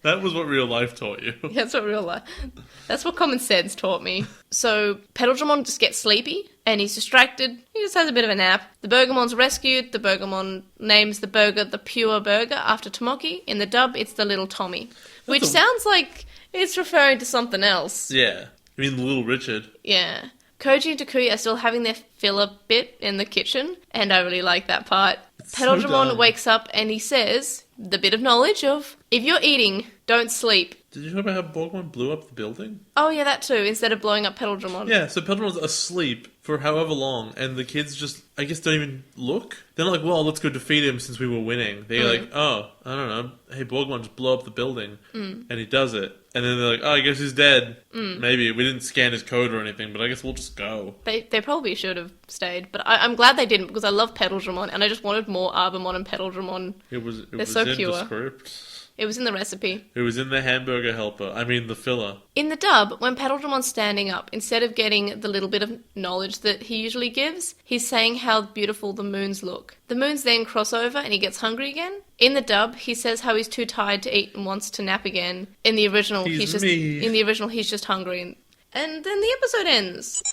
That was what real life taught you. That's what common sense taught me. So Paddledramon just gets sleepy and he's distracted. He just has a bit of a nap. The Bergamon's rescued. The Bergamon names the burger the Pure Burger after Tomoki. In the dub, it's the Little Tommy, which sounds like it's referring to something else. Yeah. I mean, Little Richard. Yeah. Koji and Takuya are still having their filler bit in the kitchen, and I really like that part. Paddledramon wakes up and he says the bit of knowledge of, if you're eating, don't sleep. Did you talk about how Borgmon blew up the building? Oh yeah, that too, instead of blowing up Paddledramon. Yeah, so Paddledramon's asleep for however long, and the kids just I guess, don't even look. They're not like, well, let's go defeat him since we were winning. They're like, oh, I don't know. Hey, Borgmon, just blow up the building. And he does it. And then they're like, oh, I guess he's dead. Maybe. We didn't scan his code or anything, but I guess we'll just go. They probably should have stayed, but I'm glad they didn't, because I love Petaldragon, and I just wanted more Arbormon and Petaldragon. It was so in pure. the script. It was in the recipe. It was in the hamburger helper. I mean, the filler. In the dub, when Petaldramon's standing up, instead of getting the little bit of knowledge that he usually gives, he's saying how beautiful the moons look. The moons then cross over and he gets hungry again. In the dub, he says how he's too tired to eat and wants to nap again. In the original, he's just hungry. And then the episode ends.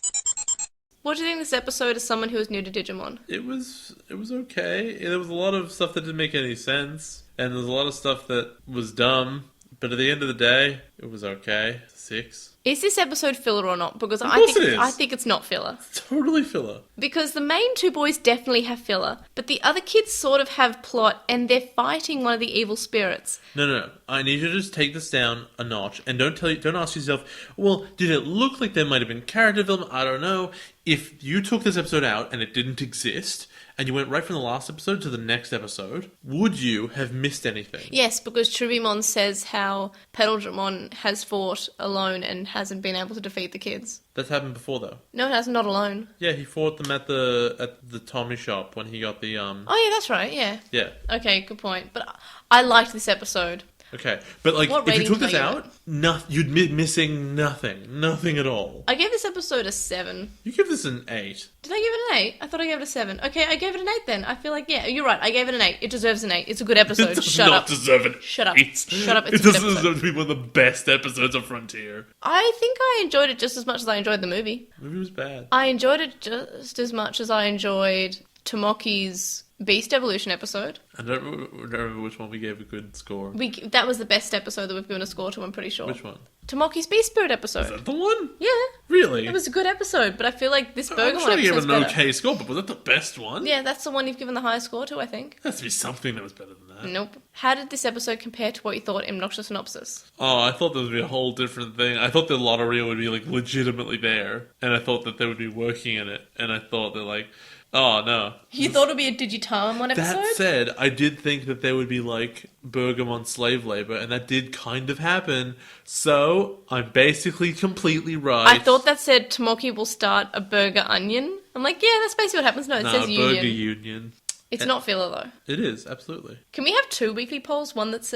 What do you think of this episode as someone who is new to Digimon? It was okay. There was a lot of stuff that didn't make any sense. And there's a lot of stuff that was dumb. But at the end of the day, it was okay. 6. Is this episode filler or not? Because Of course it is. I think it's not filler. Totally filler. Because the main two boys definitely have filler, but the other kids sort of have plot, and they're fighting one of the evil spirits. No. I need you to just take this down a notch and don't ask yourself, well, did it look like there might have been character development? I don't know. If you took this episode out and it didn't exist, and you went right from the last episode to the next episode, would you have missed anything? Yes, because Trubimon says how Petaldragon has fought alone and hasn't been able to defeat the kids. That's happened before, though. No, it has not alone. Yeah, he fought them at the Tommy shop when he got the Oh yeah, that's right. Yeah. Yeah. Okay, good point. But I liked this episode. Okay, but like, What if you rating took can this I give out, you'd be missing nothing at all. I gave this episode a 7. You give this an 8. Did I give it an 8? I thought I gave it a 7. Okay, I gave it an 8 then. I feel like, yeah, you're right. I gave it an 8. It deserves an 8. It's a good episode. It does Shut not up. deserve an Shut up. 8. Shut up. It's It a good doesn't episode. deserve to be one of the best episodes of Frontier. I think I enjoyed it just as much as I enjoyed the movie. The movie was bad. I enjoyed it just as much as I enjoyed Tomoki's Beast Evolution episode. I don't remember which one we gave a good score. That was the best episode that we've given a score to, I'm pretty sure. Which one? Tomoki's Beast Spirit Is episode. that the one? Yeah. Really? It was a good episode, but I feel like this Burger I'm sure you gave episode's it an better. okay score, but was that the best one? Yeah, that's the one you've given the highest score to, I think. There has to be something that was better than that. Nope. How did this episode compare to what you thought in Obnoxious Synopsis? Oh, I thought there would be a whole different thing. I thought the lottery would be like legitimately there, and I thought that they would be working in it, and I thought they're like, oh no. You thought it would be a Digitamon episode? That said, I did think that there would be like Bergamon slave labor, and that did kind of happen. So I'm basically completely right. I thought that said Tomoki will start a burger onion. I'm like, yeah, that's basically what happens. No, it says union. Burger Union. It's not filler though. It is, absolutely. Can we have 2 weekly polls? One that's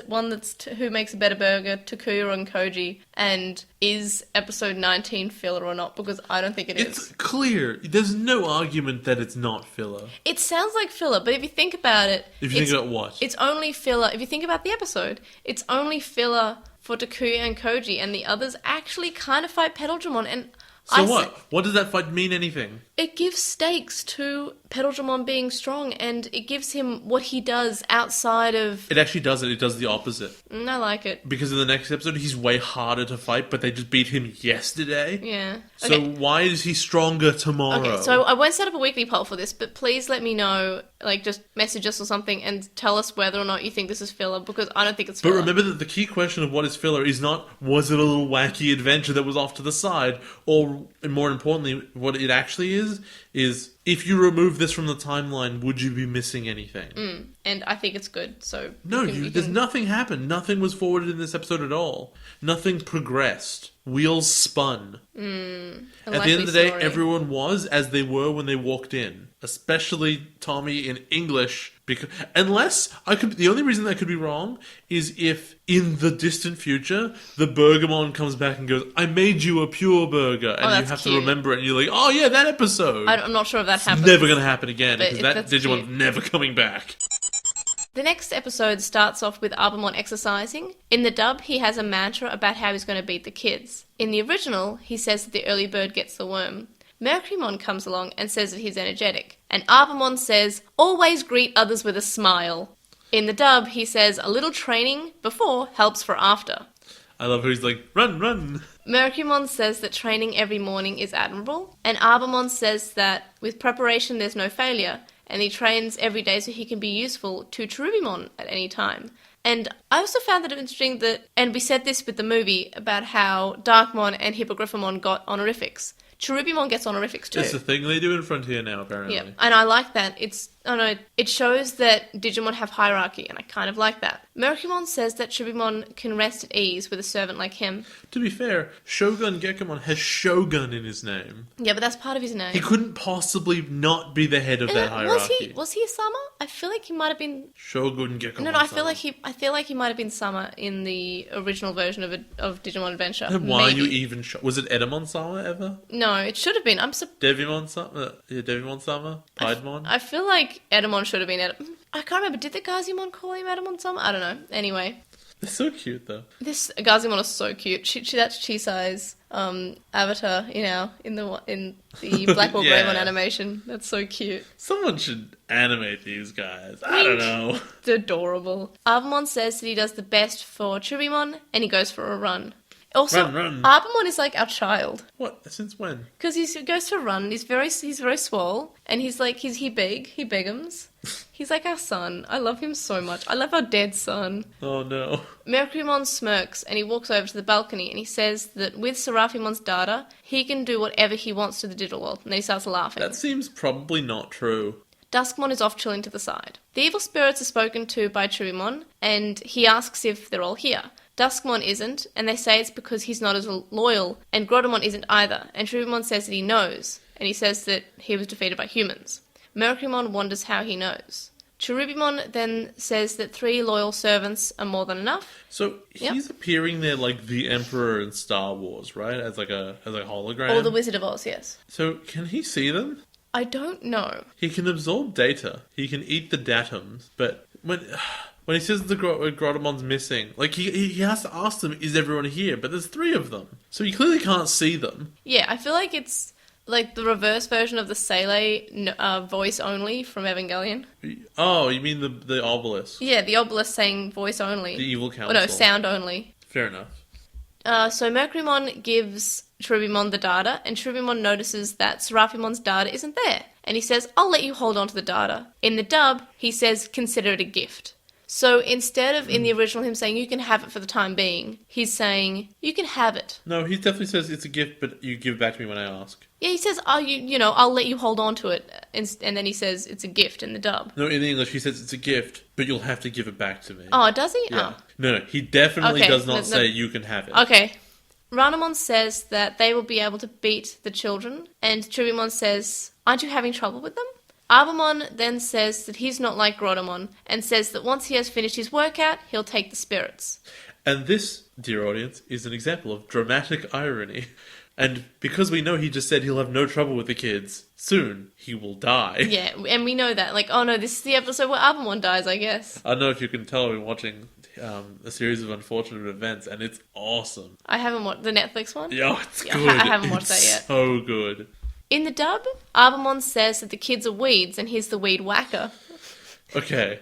who makes a better burger, Takuya and Koji, and is episode 19 filler or not? Because I don't think it is. It's clear. There's no argument that it's not filler. It sounds like filler, but if you think about it, If you think about what? It's only filler. If you think about the episode, it's only filler for Takuya and Koji, and the others actually kind of fight Petaldragon. And So what? What does that fight mean anything? It gives stakes to Petaldragon being strong, and it gives him what he does outside of... It actually does it. It does the opposite. I like it. Because in the next episode, he's way harder to fight, but they just beat him yesterday. Yeah. So Okay. why is he stronger tomorrow? Okay, so I won't set up a weekly poll for this, but please let me know, like, just message us or something and tell us whether or not you think this is filler, because I don't think it's But filler. remember that the key question of what is filler is not, was it a little wacky adventure that was off to the side, or, and more importantly, what it actually is if you remove this from the timeline, would you be missing anything? And I think it's good, so... No, you there's can- nothing happened. Nothing was forwarded in this episode at all. Nothing progressed. Wheels spun. At the end of the day, everyone was as they were when they walked in. Especially Tommy in English. Because the only reason that could be wrong is if in the distant future the Bergamon comes back and goes, "I made you a pure burger," and you that's have cute. to remember it, and you're like, "Oh yeah, that episode." I'm not sure if that happens. Never going to happen again But because that that's Digimon's cute. never coming back. The next episode starts off with Arbormon exercising. In the dub, he has a mantra about how he's going to beat the kids. In the original, he says that the early bird gets the worm. Mercurymon comes along and says that he's energetic. And Arbormon says, always greet others with a smile. In the dub, he says a little training before helps for after. I love how he's like, "Run, run." Mercurymon says that training every morning is admirable. And Arbormon says that with preparation there's no failure. And he trains every day so he can be useful to Cherubimon at any time. And I also found that interesting that, and we said this with the movie, about how Darkmon and Hippogriffamon got honorifics. Cherubimon gets honorifics too. It's a thing they do in Frontier now, apparently. Yeah, and I like that. It shows that Digimon have hierarchy, and I kind of like that. Mercumon says that Cherubimon can rest at ease with a servant like him. To be fair, Shogun Gekomon has Shogun in his name. Yeah, but that's part of his name. He couldn't possibly not be the head of that hierarchy. Was he a Sama? I feel like he might have been. Shogun Gekomon. No, I feel like he might have been Sama in the original version of Digimon Adventure. And why are you even was it Edamon Sama ever? No, it should have been. Devimon Sama? Devimon Sama? Piedmon? I feel like Edamon should have been I can't remember. Did the Gazimon call him Edamon Sama? I don't know. Anyway. They're so cute, though. This Gazimon is so cute. That's Chisai's avatar, in the Black Ball Yeah. Greymon animation. That's so cute. Someone should animate these guys. I don't know. It's adorable. Arbormon says that he does the best for Cherubimon, and he goes for a run. Also, Run. Arbormon is like our child. What? Since when? Because he goes for a run, he's very swole, and he's big, he begums. He's like our son. I love him so much. I love our dead son. Oh no. Mercurymon smirks, and he walks over to the balcony, and he says that with Seraphimon's data, he can do whatever he wants to the digital world, and then he starts laughing. That seems probably not true. Duskmon is off chilling to the side. The evil spirits are spoken to by Cherubimon, and he asks if they're all here. Duskmon isn't, and they say it's because he's not as loyal, and Grodomon isn't either, and Cherubimon says that he knows, and he says that he was defeated by humans. Mercurymon wonders how he knows. Cherubimon then says that 3 loyal servants are more than enough. So he's appearing there like the Emperor in Star Wars, right? As like a hologram. Or the Wizard of Oz, yes. So can he see them? I don't know. He can absorb data. He can eat the datums, but when he says the Grodomon's missing, like he has to ask them, is everyone here? But there's 3 of them. So he clearly can't see them. Yeah, I feel like it's like the reverse version of the Sele voice only from Evangelion. Oh, you mean the obelisk? Yeah, the obelisk saying voice only. The evil council. Oh no, sound only. Fair enough. So Mercurymon gives Cherubimon the data, and Cherubimon notices that Seraphimon's data isn't there. And he says, I'll let you hold on to the data. In the dub, he says, consider it a gift. So instead of in the original him saying, you can have it for the time being, he's saying, you can have it. No, he definitely says it's a gift, but you give it back to me when I ask. Yeah, he says, I'll let you hold on to it. And then he says, it's a gift in the dub. No, in English he says it's a gift, but you'll have to give it back to me. Oh, does he? Yeah. Oh. No, he definitely Okay, does not say you can have it. Okay. Ranamon says that they will be able to beat the children, and Cherubimon says, aren't you having trouble with them? Arbormon then says that he's not like Grodomon, and says that once he has finished his workout, he'll take the spirits. And this, dear audience, is an example of dramatic irony. And because we know he just said he'll have no trouble with the kids, soon he will die. Yeah, and we know that. Like, oh no, this is the episode where Arbormon dies, I guess. I don't know if you can tell I've been watching a series of unfortunate events, and it's awesome. I haven't watched the Netflix one. Yeah, it's Yeah, good. I haven't watched that yet. So good. In the dub, Arbormon says that the kids are weeds, and he's the weed whacker. Okay.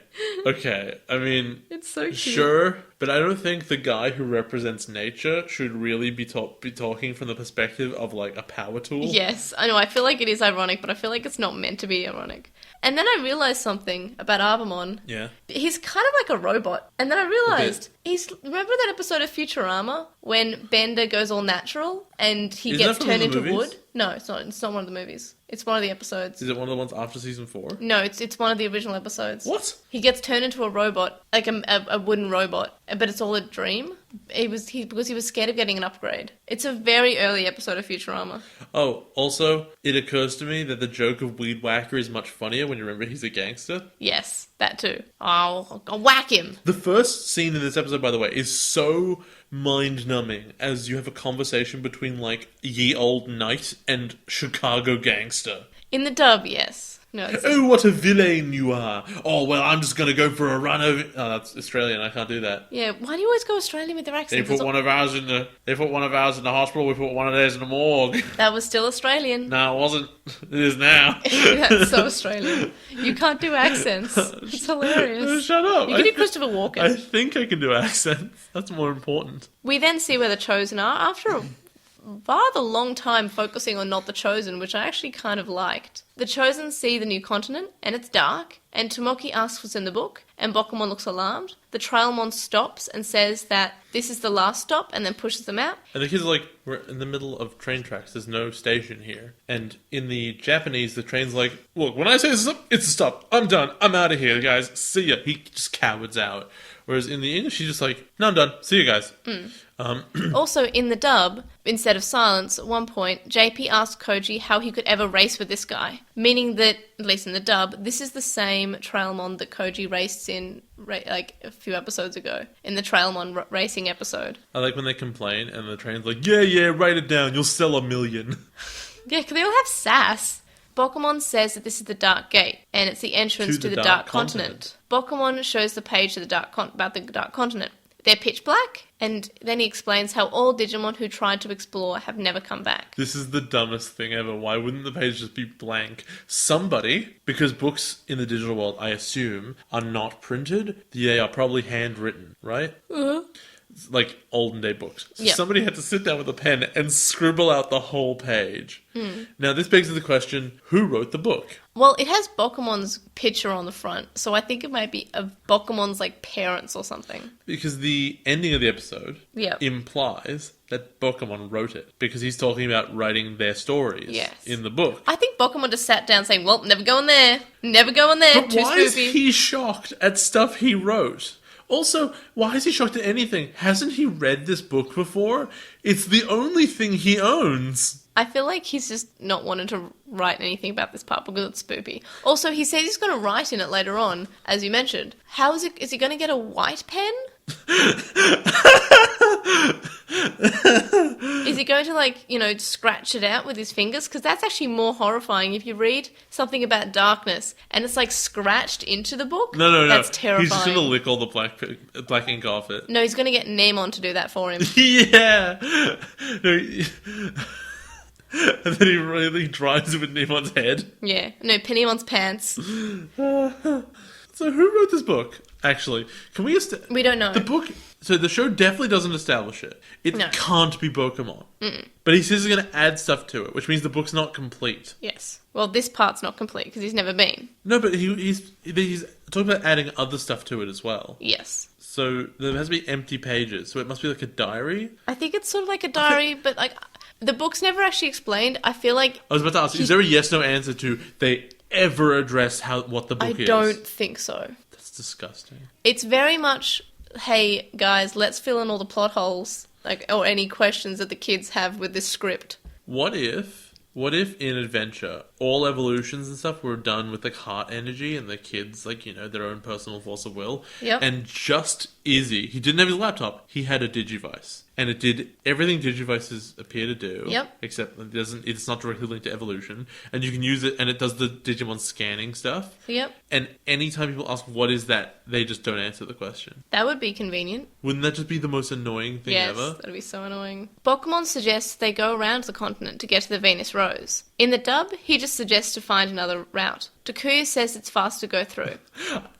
I mean, It's so cute. sure, but I don't think the guy who represents nature should really be talking from the perspective of like a power tool. Yes, I know, I feel like it is ironic, but I feel like it's not meant to be ironic. And then I realised something about Arbormon. Yeah. He's kind of like a robot. And then I realised, remember that episode of Futurama when Bender goes all natural and he Isn't gets that from turned one of the into movies? wood? No, it's not. It's not one of the movies. It's one of the episodes. Is it one of the ones after season 4? No, it's one of the original episodes. What? He gets turned into a robot, like a wooden robot, but it's all a dream. Because he was scared of getting an upgrade. It's a very early episode of Futurama. Oh, also, it occurs to me that the joke of Weed Whacker is much funnier when you remember he's a gangster. Yes, that too. I'll whack him. The first scene in this episode, by the way, is so mind-numbing as you have a conversation between, like, ye old knight and Chicago gangster. In the dub, yes. No, it's Oh, what a villain you are! Oh, well, I'm just gonna go for a run over... Oh, that's Australian, I can't do that. yeah. Why do you always go Australian with their They accents? put one of ours in the hospital, we put one of theirs in the morgue. That was still Australian. No, it wasn't. It is now. That's so Australian. You can't do accents. It's hilarious. Shut up. You can do Christopher Walken. I think I can do accents. That's more important. We then see where the Chosen are after a rather long time focusing on not the Chosen, which I actually kind of liked. The Chosen see the new continent, and it's dark, and Tomoki asks what's in the book, and Bokumon looks alarmed. The Trailmon stops and says that this is the last stop, and then pushes them out. And the kids are like, we're in the middle of train tracks, there's no station here. And in the Japanese, the train's like, look, when I say stop, it's a stop. I'm done. I'm out of here, guys. See ya. He just cowards out. Whereas in the English, he's just like, no, I'm done. See you guys. Also, in the dub, instead of silence, at one point, JP asked Koji how he could ever race with this guy. Meaning that, at least in the dub, this is the same Trailmon that Koji raced in, like, a few episodes ago. In the Trailmon racing episode. I like when they complain and the train's like, yeah, write it down. You'll sell 1 million. Yeah, because they all have sass. Bokumon says that this is the Dark Gate, and it's the entrance to the Dark Continent. Bokumon shows the page to the about the Dark Continent. They're pitch black, and then he explains how all Digimon who tried to explore have never come back. This is the dumbest thing ever. Why wouldn't the page just be blank? Somebody, because books in the digital world, I assume, are not printed, they are probably handwritten, right? Like olden day books. So somebody had to sit down with a pen and scribble out the whole page. Now this begs the question, who wrote the book? Well, it has Bokumon's picture on the front, so I think it might be of Bokumon's like parents or something. Because the ending of the episode implies that Bokumon wrote it. Because he's talking about writing their stories in the book. I think Bokumon just sat down saying, well, never go in there. Never go in there. But Too why spooky. is he shocked at stuff he wrote? Also, why is he shocked at anything? Hasn't he read this book before? It's the only thing he owns. I feel like he's just not wanted to write anything about this part because it's spoopy. Also, he says he's going to write in it later on, as you mentioned. How is it? Is he going to get a white pen? Is he going to, like, you know, scratch it out with his fingers? Because that's actually more horrifying. If you read something about darkness and it's, like, scratched into the book, no. That's terrifying. He's just going to lick all the black ink off it. No, he's going to get Mamon to do that for him. Yeah! And then he really drives it with Nemon's head. Yeah. No, Pennymon's pants. So who wrote this book? Actually, can we... We don't know. The book... So the show definitely doesn't establish it. It can't be Pokemon. But he says he's going to add stuff to it, which means the book's not complete. Yes. Well, this part's not complete because he's never been. No, but he's talking about adding other stuff to it as well. Yes. So there has to be empty pages. So it must be like a diary? I think it's sort of like a diary, but like the book's never actually explained. I feel like... I was about to ask, is there a yes-no answer to they ever address what the book is? I don't think so. That's disgusting. It's very much... Hey guys, let's fill in all the plot holes, like, or any questions that the kids have with this script. What if in Adventure all evolutions and stuff were done with like heart energy and the kids, like, you know, their own personal force of will? Yep. And just Izzy, he didn't have his laptop, he had a Digivice. And it did everything Digivices appear to do. Yep. Except it's not directly linked to evolution. And you can use it, and it does the Digimon scanning stuff. Yep. And anytime people ask, what is that? They just don't answer the question. That would be convenient. Wouldn't that just be the most annoying thing ever? Yes, that'd be so annoying. Bokumon suggests they go around the continent to get to the Venus Rose. In the dub, he just suggests to find another route. Takuya says it's fast to go through.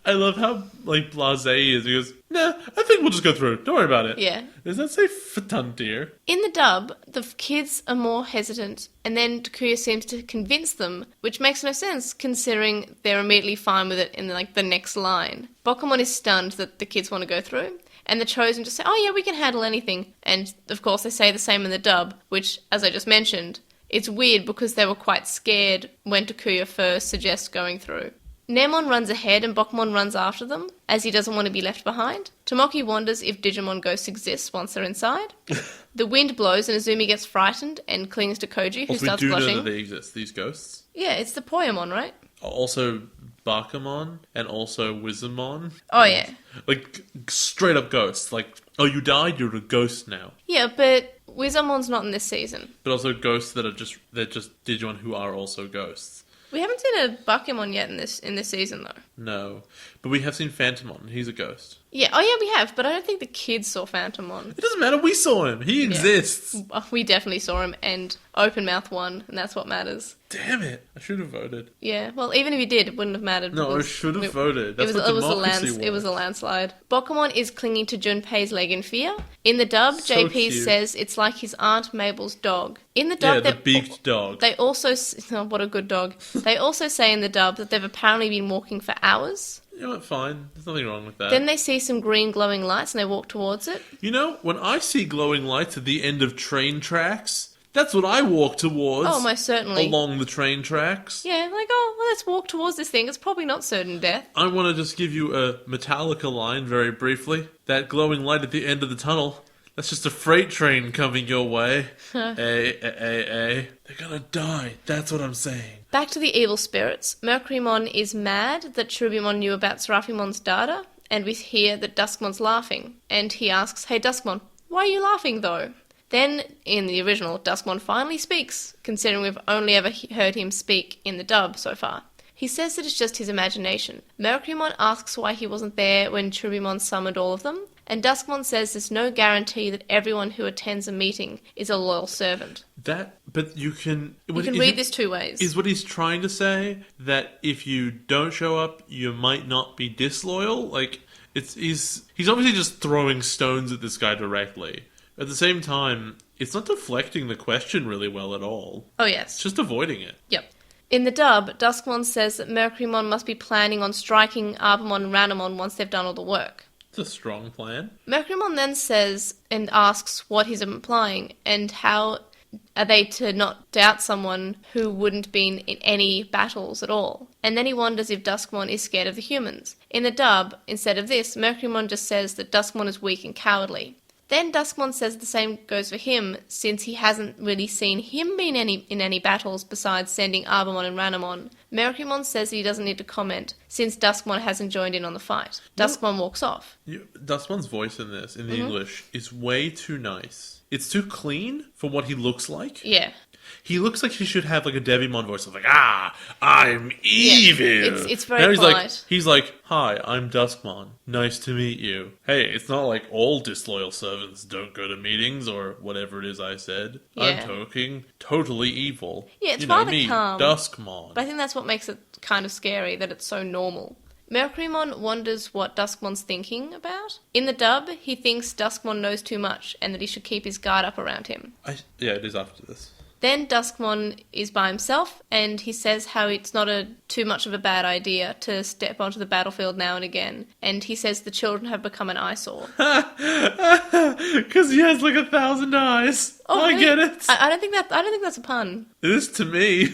I love how, like, blasé he is. He goes, nah, I think we'll just go through. Don't worry about it. Yeah. Does that say Fatandir? In the dub, the kids are more hesitant, and then Takuya seems to convince them, which makes no sense, considering they're immediately fine with it in, like, the next line. Bokumon is stunned that the kids want to go through, and the Chosen just say, oh yeah, we can handle anything. And, of course, they say the same in the dub, which, as I just mentioned... It's weird because they were quite scared when Takuya first suggests going through. Nemon runs ahead and Bokumon runs after them, as he doesn't want to be left behind. Tomoki wonders if Digimon ghosts exist once they're inside. The wind blows and Azumi gets frightened and clings to Koji, who starts blushing. We do know that they exist, these ghosts. Yeah, it's the Poyamon, right? Also Bakamon and also Wizamon. Oh, yeah. Like, straight up ghosts. Like, oh, you died, you're a ghost now. Yeah, but Wizamon's not in this season. But also ghosts that are just Digimon who are also ghosts. We haven't seen a Bakumon yet in this season, though. No. But we have seen Phantomon. He's a ghost. Yeah, oh yeah, we have, but I don't think the kids saw Phantomon. It doesn't matter, we saw him. He exists. We definitely saw him, and Open Mouth won, and that's what matters. Damn it. I should have voted. Yeah, well, even if you did, it wouldn't have mattered. No, I should have voted. That's what democracy was. It was a landslide. Bokemon is clinging to Junpei's leg in fear. In the dub, So JP cute. says it's like his Aunt Mabel's dog. In the dub, Yeah, the beaked dog. They also... Oh, what a good dog. They also say in the dub that they've apparently been walking for hours. You know what, fine. There's nothing wrong with that. Then they see some green glowing lights and they walk towards it. You know, when I see glowing lights at the end of train tracks, that's what I walk towards. Oh, most certainly. Along the train tracks. Yeah, like, oh, well, let's walk towards this thing. It's probably not certain death. I want to just give you a Metallica line very briefly. That glowing light at the end of the tunnel, that's just a freight train coming your way. They're gonna die. That's what I'm saying. Back to the evil spirits. Mercurymon is mad that Cherubimon knew about Seraphimon's data, and we hear that Duskmon's laughing. And he asks, hey Duskmon, why are you laughing though? Then, in the original, Duskmon finally speaks, considering we've only ever heard him speak in the dub so far. He says that it's just his imagination. Mercurymon asks why he wasn't there when Cherubimon summoned all of them, and Duskmon says there's no guarantee that everyone who attends a meeting is a loyal servant. But you can... You can read this two ways. Is what he's trying to say that if you don't show up, you might not be disloyal? Like, he's obviously just throwing stones at this guy directly. At the same time, it's not deflecting the question really well at all. Oh, yes. It's just avoiding it. Yep. In the dub, Duskmon says that Mercurymon must be planning on striking Arbormon and Randomon once they've done all the work. It's a strong plan. Mercurymon then says and asks what he's implying and how are they to not doubt someone who wouldn't be in any battles at all. And then he wonders if Duskmon is scared of the humans. In the dub, instead of this, Mercurymon just says that Duskmon is weak and cowardly. Then Duskmon says the same goes for him, since he hasn't really seen him be in any battles besides sending Arbormon and Randomon. Mercurymon says he doesn't need to comment, since Duskmon hasn't joined in on the fight. Duskmon walks off. Duskmon's voice in this, in the English, is way too nice. It's too clean for what he looks like. Yeah. He looks like he should have like a Devimon voice of like, I'm evil. Yeah, it's very polite. He's like, hi, I'm Duskmon. Nice to meet you. Hey, it's not like all disloyal servants don't go to meetings or whatever it is I said. Yeah. I'm talking totally evil. Yeah, it's you know, rather me, calm. Duskmon. But I think that's what makes it kind of scary, that it's so normal. Mercurymon wonders what Duskmon's thinking about. In the dub, he thinks Duskmon knows too much and that he should keep his guard up around him. Yeah, it is after this. Then Duskmon is by himself, and he says how it's not too much of a bad idea to step onto the battlefield now and again. And he says the children have become an eyesore. Because he has like 1,000 eyes. Oh, I really? get it. I don't think that's a pun. It is to me.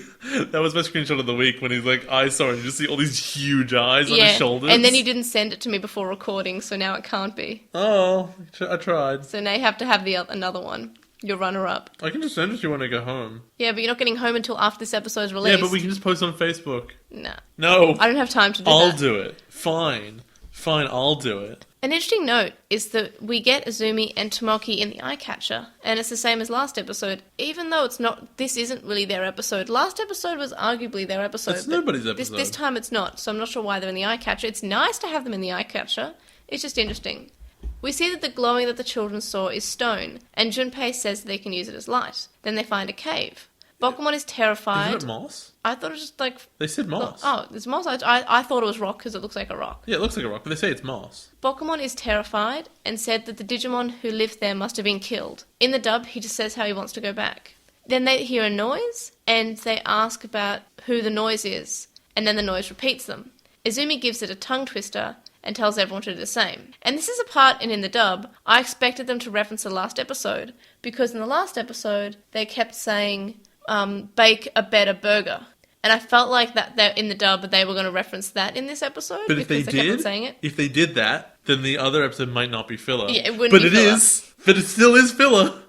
That was my screenshot of the week when he's like eyesore and you just see all these huge eyes on his shoulders. And then you didn't send it to me before recording, so now it can't be. Oh, I tried. So now you have to have another one. Your runner-up. I can just send it to you when I go home. Yeah, but you're not getting home until after this episode's released. Yeah, but we can just post on Facebook. Nah. No. I don't have time to do that. I'll do it. Fine, I'll do it. An interesting note is that we get Azumi and Tomoki in the eye catcher, and it's the same as last episode, even though this isn't really their episode. Last episode was arguably their episode. It's nobody's episode. This time it's not, so I'm not sure why they're in the eye catcher. It's nice to have them in the eye catcher. It's just interesting. We see that the glowing that the children saw is stone, and Junpei says they can use it as light. Then they find a cave. Bokemon is terrified. Isn't it moss? I thought it was just like... They said moss. Oh, it's moss? I thought it was rock because it looks like a rock. Yeah, it looks like a rock, but they say it's moss. Bokemon is terrified and said that the Digimon who lived there must have been killed. In the dub, he just says how he wants to go back. Then they hear a noise, and they ask about who the noise is, and then the noise repeats them. Izumi gives it a tongue twister and tells everyone to do the same. And this is a part, and in the dub, I expected them to reference the last episode, because in the last episode, they kept saying, bake a better burger. And I felt like that in the dub, they were going to reference that in this episode. But if they kept saying it. if they did that, then the other episode might not be filler. Yeah, it wouldn't but be it filler. is. But it still is filler.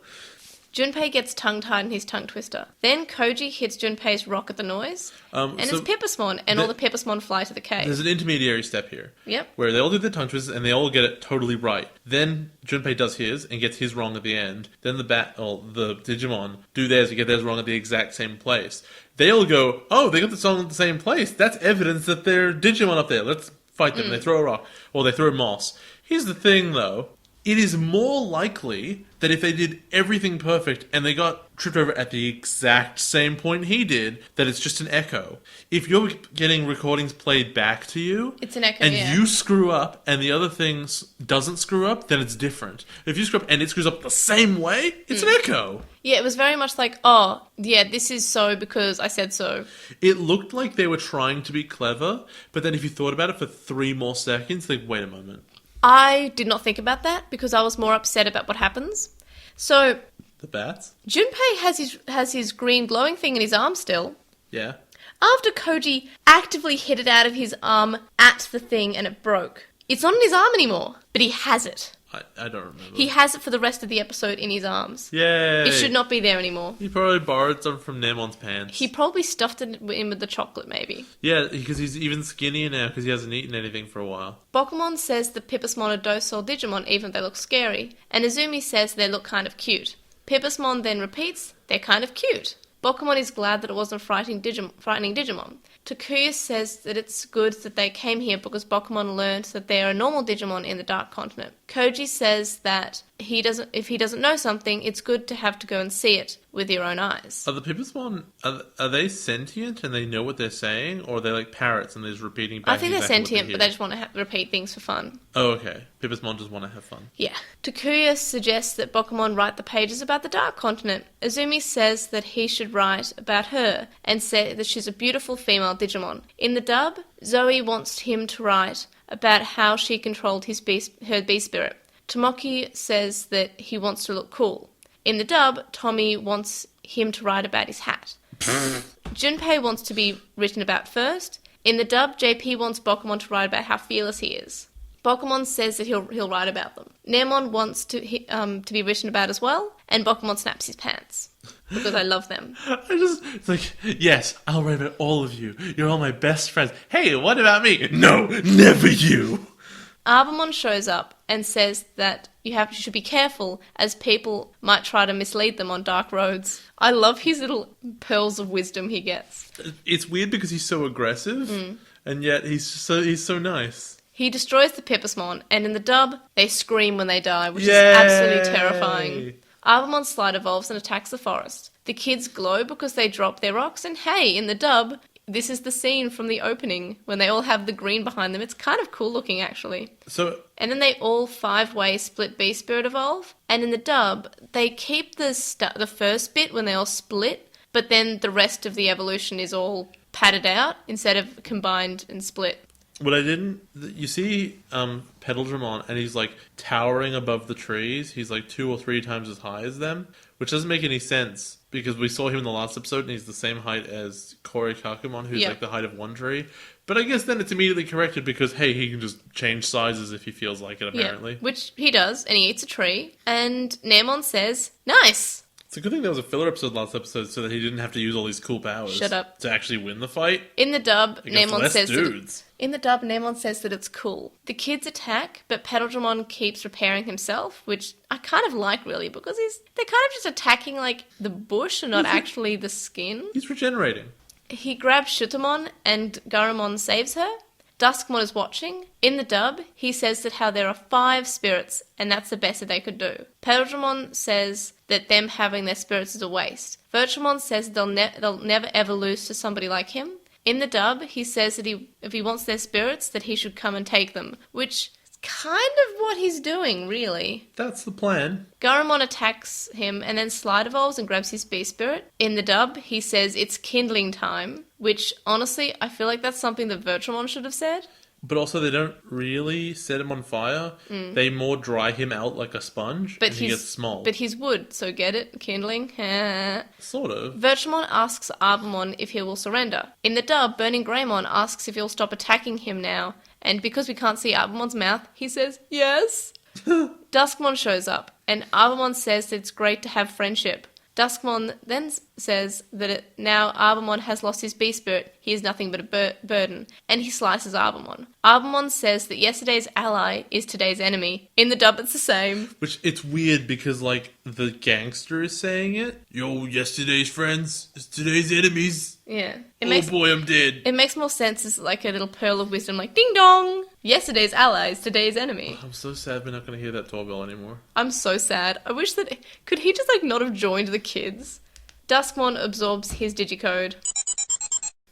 Junpei gets tongue-tied in his tongue twister. Then Koji hits Junpei's rock at the noise, and it's Pippersmon, and all the Pippersmon fly to the cave. There's an intermediary step here. Yep. Where they all do the tongue twisters and they all get it totally right. Then Junpei does his and gets his wrong at the end. Then the Digimon do theirs and get theirs wrong at the exact same place. They all go, oh, they got the song at the same place. That's evidence that they're Digimon up there. Let's fight them. They throw a rock. Or they throw moss. Here's the thing, though. it is more likely that if they did everything perfect and they got tripped over at the exact same point he did, that it's just an echo. If you're getting recordings played back to you, It's an echo, and yeah. you screw up and the other things doesn't screw up, then it's different. If you screw up and it screws up the same way, it's an echo. Yeah, it was very much like, oh, yeah, this is so because I said so. It looked like they were trying to be clever, but then if you thought about it for 3 more seconds, like, wait a moment. I did not think about that because I was more upset about what happens. So, The bats? Junpei has his green glowing thing in his arm still. Yeah. After Koji actively hit it out of his arm at the thing and it broke. It's not in his arm anymore, but he has it. I don't remember. He has it for the rest of the episode in his arms. Yay! It should not be there anymore. He probably borrowed some from Namon's pants. He probably stuffed it in with the chocolate, maybe. Yeah, because he's even skinnier now because he hasn't eaten anything for a while. Bokumon says the Pipasmon are docile Digimon even if they look scary, and Izumi says they look kind of cute. Pipasmon then repeats, they're kind of cute. Bokumon is glad that it wasn't frightening Digimon. Takuya says that it's good that they came here because Bokumon learned that they are a normal Digimon in the Dark Continent. Koji says that if he doesn't know something, it's good to have to go and see it with your own eyes. Are the Pipasmon, are they sentient and they know what they're saying? Or are they like parrots and they're just repeating back I think they're exactly what sentient, they but they hear? just want to repeat things for fun. Oh, okay. Pipasmon just want to have fun. Yeah. Takuya suggests that Bokumon write the pages about the Dark Continent. Azumi says that he should write about her and say that she's a beautiful female Digimon. In the dub, Zoe wants him to write about how she controlled her bee spirit. Tomoki says that he wants to look cool. In the dub, Tommy wants him to write about his hat. Junpei wants to be written about first. In the dub, JP wants Bokumon to write about how fearless he is. Bokumon says that he'll write about them. Namon wants to be written about as well, and Bokumon snaps his pants. Because I love them. It's like, yes, I'll write about all of you. You're all my best friends. Hey, what about me? No, never you. Arbormon shows up and says that you should be careful as people might try to mislead them on dark roads. I love his little pearls of wisdom he gets. It's weird because he's so aggressive, and yet he's so nice. He destroys the Pipasmon, and in the dub, they scream when they die, which is absolutely terrifying. Arbormon slide evolves and attacks the forest. The kids glow because they drop their rocks, and hey, in the dub, this is the scene from the opening when they all have the green behind them. It's kind of cool looking, actually. And then they all 5-way split Bee Spirit evolve, and in the dub, they keep the first bit when they all split, but then the rest of the evolution is all padded out instead of combined and split. What I didn't... You see Pedaldramon, and he's, like, towering above the trees. He's, like, 2 or 3 times as high as them, which doesn't make any sense, because we saw him in the last episode, and he's the same height as Korikakumon, who's, like, the height of one tree. But I guess then it's immediately corrected, because, hey, he can just change sizes if he feels like it, apparently. Yeah, which he does, and he eats a tree, and Namon says, nice! It's a good thing there was a filler episode last episode so that he didn't have to use all these cool powers. Shut up. To actually win the fight. In the dub, Namon says that it's cool. The kids attack, but Pedaldramon keeps repairing himself, which I kind of like, really, because they're kind of just attacking, like, the bush and not actually the skin. He's regenerating. He grabs Shutamon, and Garumon saves her. Duskmon is watching. In the dub, he says that how there are 5 spirits, and that's the best that they could do. Pedaldramon says that them having their spirits is a waste. Virtuamon says they'll never ever lose to somebody like him. In the dub, he says that if he wants their spirits, that he should come and take them, which is kind of what he's doing, really. That's the plan. Garumon attacks him and then slide evolves and grabs his bee spirit. In the dub, he says it's kindling time, which, honestly, I feel like that's something that Virtuamon should have said. But also, they don't really set him on fire. They more dry him out like a sponge, and he gets small. But he's wood, so get it? Kindling? Sort of. Virtuamon asks Arbormon if he will surrender. In the dub, Burning Greymon asks if he'll stop attacking him now, and because we can't see Arbormon's mouth, he says, yes! Duskmon shows up, and Arbormon says that it's great to have friendship. Duskmon then says that now Arbormon has lost his bee spirit, he is nothing but a burden, and he slices Arbormon. Arbormon says that yesterday's ally is today's enemy. In the dub, it's the same. Which, it's weird because, like, the gangster is saying it. Yo, yesterday's friends is today's enemies. Yeah. Boy, I'm dead. It makes more sense as like a little pearl of wisdom, like ding dong. Yesterday's allies, today's enemy. I'm so sad we're not going to hear that doorbell anymore. I'm so sad. I wish that... Could he just, not have joined the kids? Duskmon absorbs his digicode.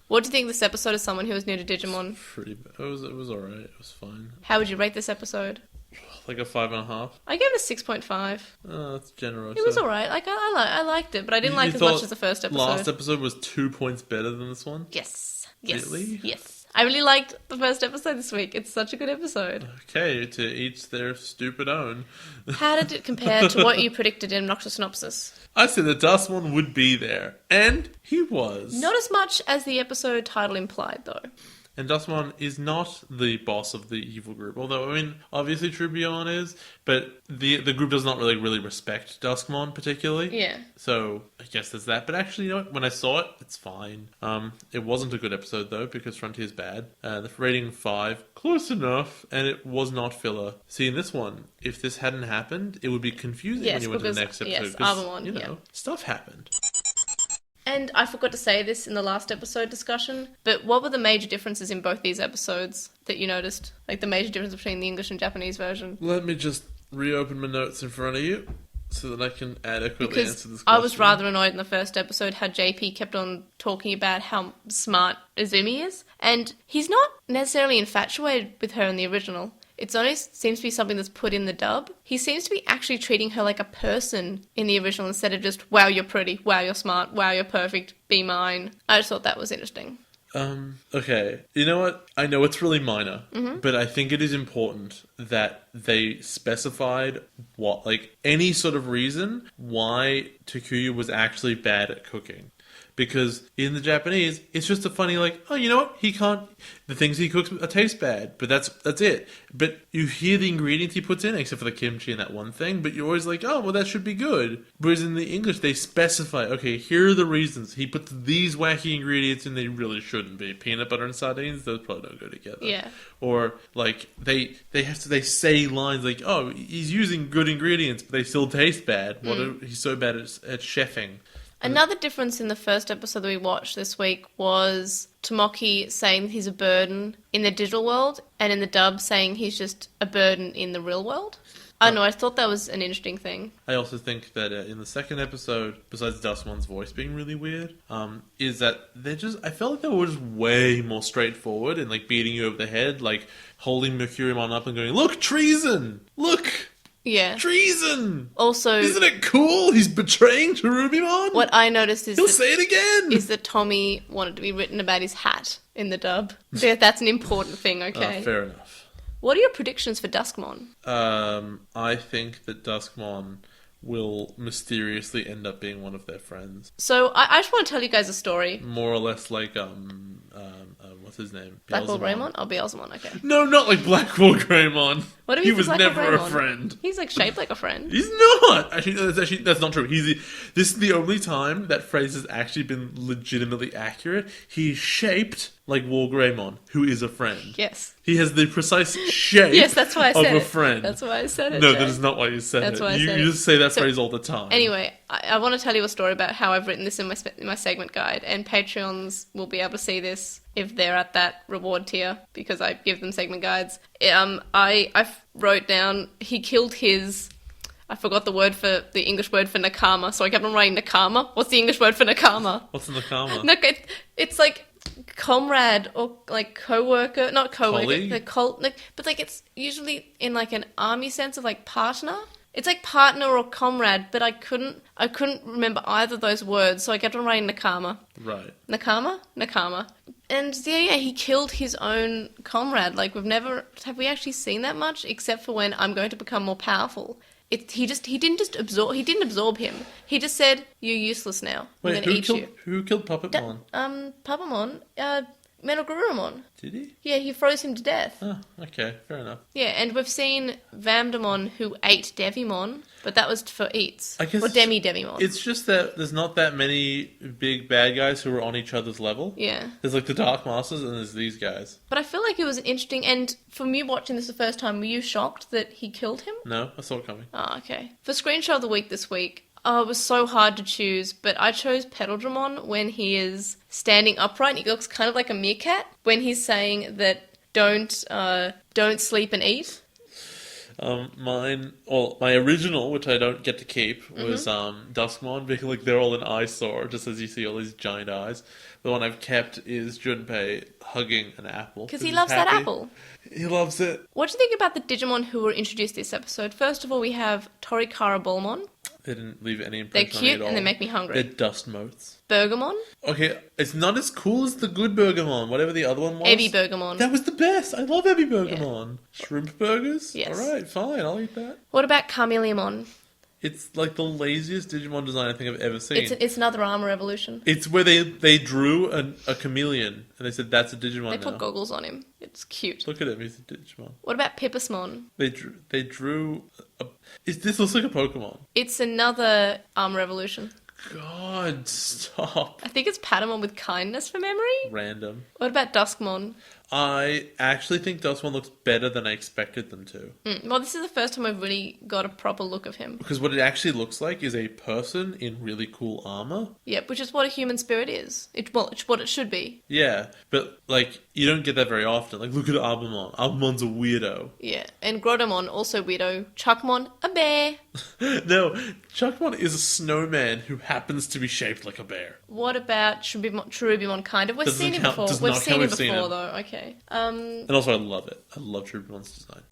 What do you think of this episode as someone who was new to Digimon? Pretty bad. It was alright. It was fine. How would you rate this episode? Like a 5.5. I gave it a 6.5. Oh, that's generous. It was alright. I liked it, but I didn't like it as much as the first episode. Last episode was 2 points better than this one? Yes. Really? Yes. I really liked the first episode this week. It's such a good episode. Okay, to each their stupid own. How did it compare to what you predicted in Obnoxious Synopsis? I said that Duskmon would be there. And he was. Not as much as the episode title implied, though. And Duskmon is not the boss of the evil group. Although, I mean, obviously Trubillon is, but the group does not really respect Duskmon particularly. Yeah. So, I guess there's that. But actually, you know what? When I saw it, it's fine. It wasn't a good episode, though, because Frontier's bad. The rating 5, close enough, and it was not filler. See, in this one, if this hadn't happened, it would be confusing when you went to the next episode. Yes, Arbormon, stuff happened. And I forgot to say this in the last episode discussion, but what were the major differences in both these episodes that you noticed? Like the major difference between the English and Japanese version? Let me just reopen my notes in front of you so that I can adequately answer this question. I was rather annoyed in the first episode how JP kept on talking about how smart Izumi is, and he's not necessarily infatuated with her in the original. It only seems to be something that's put in the dub. He seems to be actually treating her like a person in the original instead of just, wow, you're pretty, wow, you're smart, wow, you're perfect, be mine. I just thought that was interesting. Okay. You know what? I know it's really minor, but I think it is important that they specified any sort of reason why Takuya was actually bad at cooking. Because in the Japanese, it's just a funny, oh, you know what? The things he cooks taste bad, but that's it. But you hear the ingredients he puts in, except for the kimchi and that one thing, but you're always like, oh, well, that should be good. Whereas in the English, they specify, okay, here are the reasons. He puts these wacky ingredients in, they really shouldn't be. Peanut butter and sardines, those probably don't go together. Yeah. Or, they say lines like, oh, he's using good ingredients, but they still taste bad. He's so bad at chefing. Another difference in the first episode that we watched this week was Tomoki saying he's a burden in the digital world, and in the dub saying he's just a burden in the real world. I don't know, I thought that was an interesting thing. I also think that in the second episode, besides Duskmon's voice being really weird, is that I felt like they were just way more straightforward and beating you over the head, holding Mercurymon up and going, look, treason! Look! Yeah. Treason! Also... Isn't it cool? He's betraying Cherubimon? What I noticed is He'll say it again! Is that Tommy wanted to be written about his hat in the dub. That's an important thing, okay? Fair enough. What are your predictions for Duskmon? I think that Duskmon will mysteriously end up being one of their friends. So, I just want to tell you guys a story. More or less what's his name? Blackwall Greymon? Oh, Beelzemon, okay. No, not like Blackwall Greymon. What do you He mean was like never a friend. He's shaped like a friend. He's not! Actually, that's not true. This is the only time that phrase has actually been legitimately accurate. He's shaped like Wall Greymon, who is a friend. Yes. He has the precise shape yes, that's why I said of a friend. That's why I said it. No, Jay. that is not why you said That's it. why I said You it. just say that phrase all the time. Anyway, I want to tell you a story about how I've written this in my segment guide, and Patreons will be able to see this if they're at that reward tier, because I give them segment guides. I wrote down, he killed his... I forgot the English word for nakama, so I kept on writing nakama. What's the English word for nakama? What's a nakama? It's comrade or co-worker, not co-worker, Colleague? but it's usually in an army sense of partner. It's partner or comrade, but I couldn't remember either of those words, so I kept on writing nakama. Right. Nakama. And yeah, he killed his own comrade. Have we actually seen that much? Except for when I'm going to become more powerful. He didn't absorb him. He just said, "You're useless now. I'm going to eat you." Who killed Puppetmon? Puppetmon, Menogurumon. Did he? Yeah, he froze him to death. Oh, okay, fair enough. Yeah, and we've seen Vamdemon who ate Devimon, but that was for eats. I guess or Demi-Devimon. It's just that there's not that many big bad guys who are on each other's level. Yeah. There's the Dark Masters and there's these guys. But I feel like it was an interesting, and for me watching this the first time, were you shocked that he killed him? No, I saw it coming. Oh, okay. For Screenshot of the Week this week, it was so hard to choose, but I chose Petaldragon when he is standing upright. He looks kind of like a meerkat when he's saying that don't sleep and eat. My original, which I don't get to keep, was Duskmon, because like they're all an eyesore, just as you see all these giant eyes. The one I've kept is Junpei hugging an apple. Because he loves that apple. He loves it. What do you think about the Digimon who were introduced this episode? First of all, we have Torikara Bulmon. They didn't leave any They're impression on me cute at all. and they make me hungry. They're dust motes. Bergamon. Okay, it's not as cool as the good Bergamon, whatever the other one was. Ebi Bergamon. That was the best. I love Ebi Bergamon. Shrimp burgers? Yes. Alright, fine, I'll eat that. What about Carmeliamon? It's like the laziest Digimon design I think I've ever seen. It's another armor evolution. It's where they drew a chameleon and they said that's a Digimon They now. put goggles on him. It's cute. Look at him, he's a Digimon. What about Pipasmon? They drew. This looks like a Pokemon. It's another armor evolution. God, stop. I think it's Patamon with kindness for memory. Random. What about Duskmon? I actually think Duskmon looks better than I expected them to. Well, this is the first time I've really got a proper look of him. Because what it actually looks like is a person in really cool armor. Yep, which is what a human spirit is. It's what it should be. Yeah, but like you don't get that very often. Like look at Arbormon. Arbormon's a weirdo. Yeah, and Grodomon, also weirdo. Chuckmon, a bear. No, Chuckmon is a snowman who happens to be shaped like a bear. What about Cherubimon, kind of? We've Doesn't seen him count- before. does We've not seen count, him we've seen before, him. though. Okay. And also I love it. I love Cherubimon's design.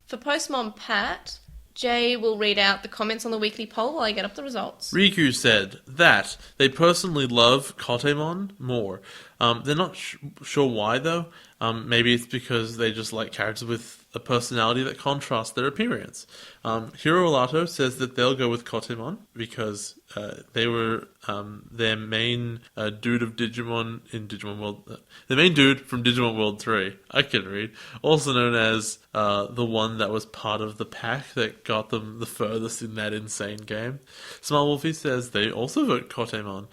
For Postmon Pat, Jay will read out the comments on the weekly poll while I get up the results. Riku said that they personally love Kotemon more. They're not sure why though. Maybe it's because they just like characters with a personality that contrasts their appearance. Hiro Olato says that they'll go with Kotemon because they were their main dude of Digimon in Digimon World. The main dude from Digimon World 3. I can read. Also known as the one that was part of the pack that got them the furthest in that insane game. Smart Wolfie says they also vote Kotemon.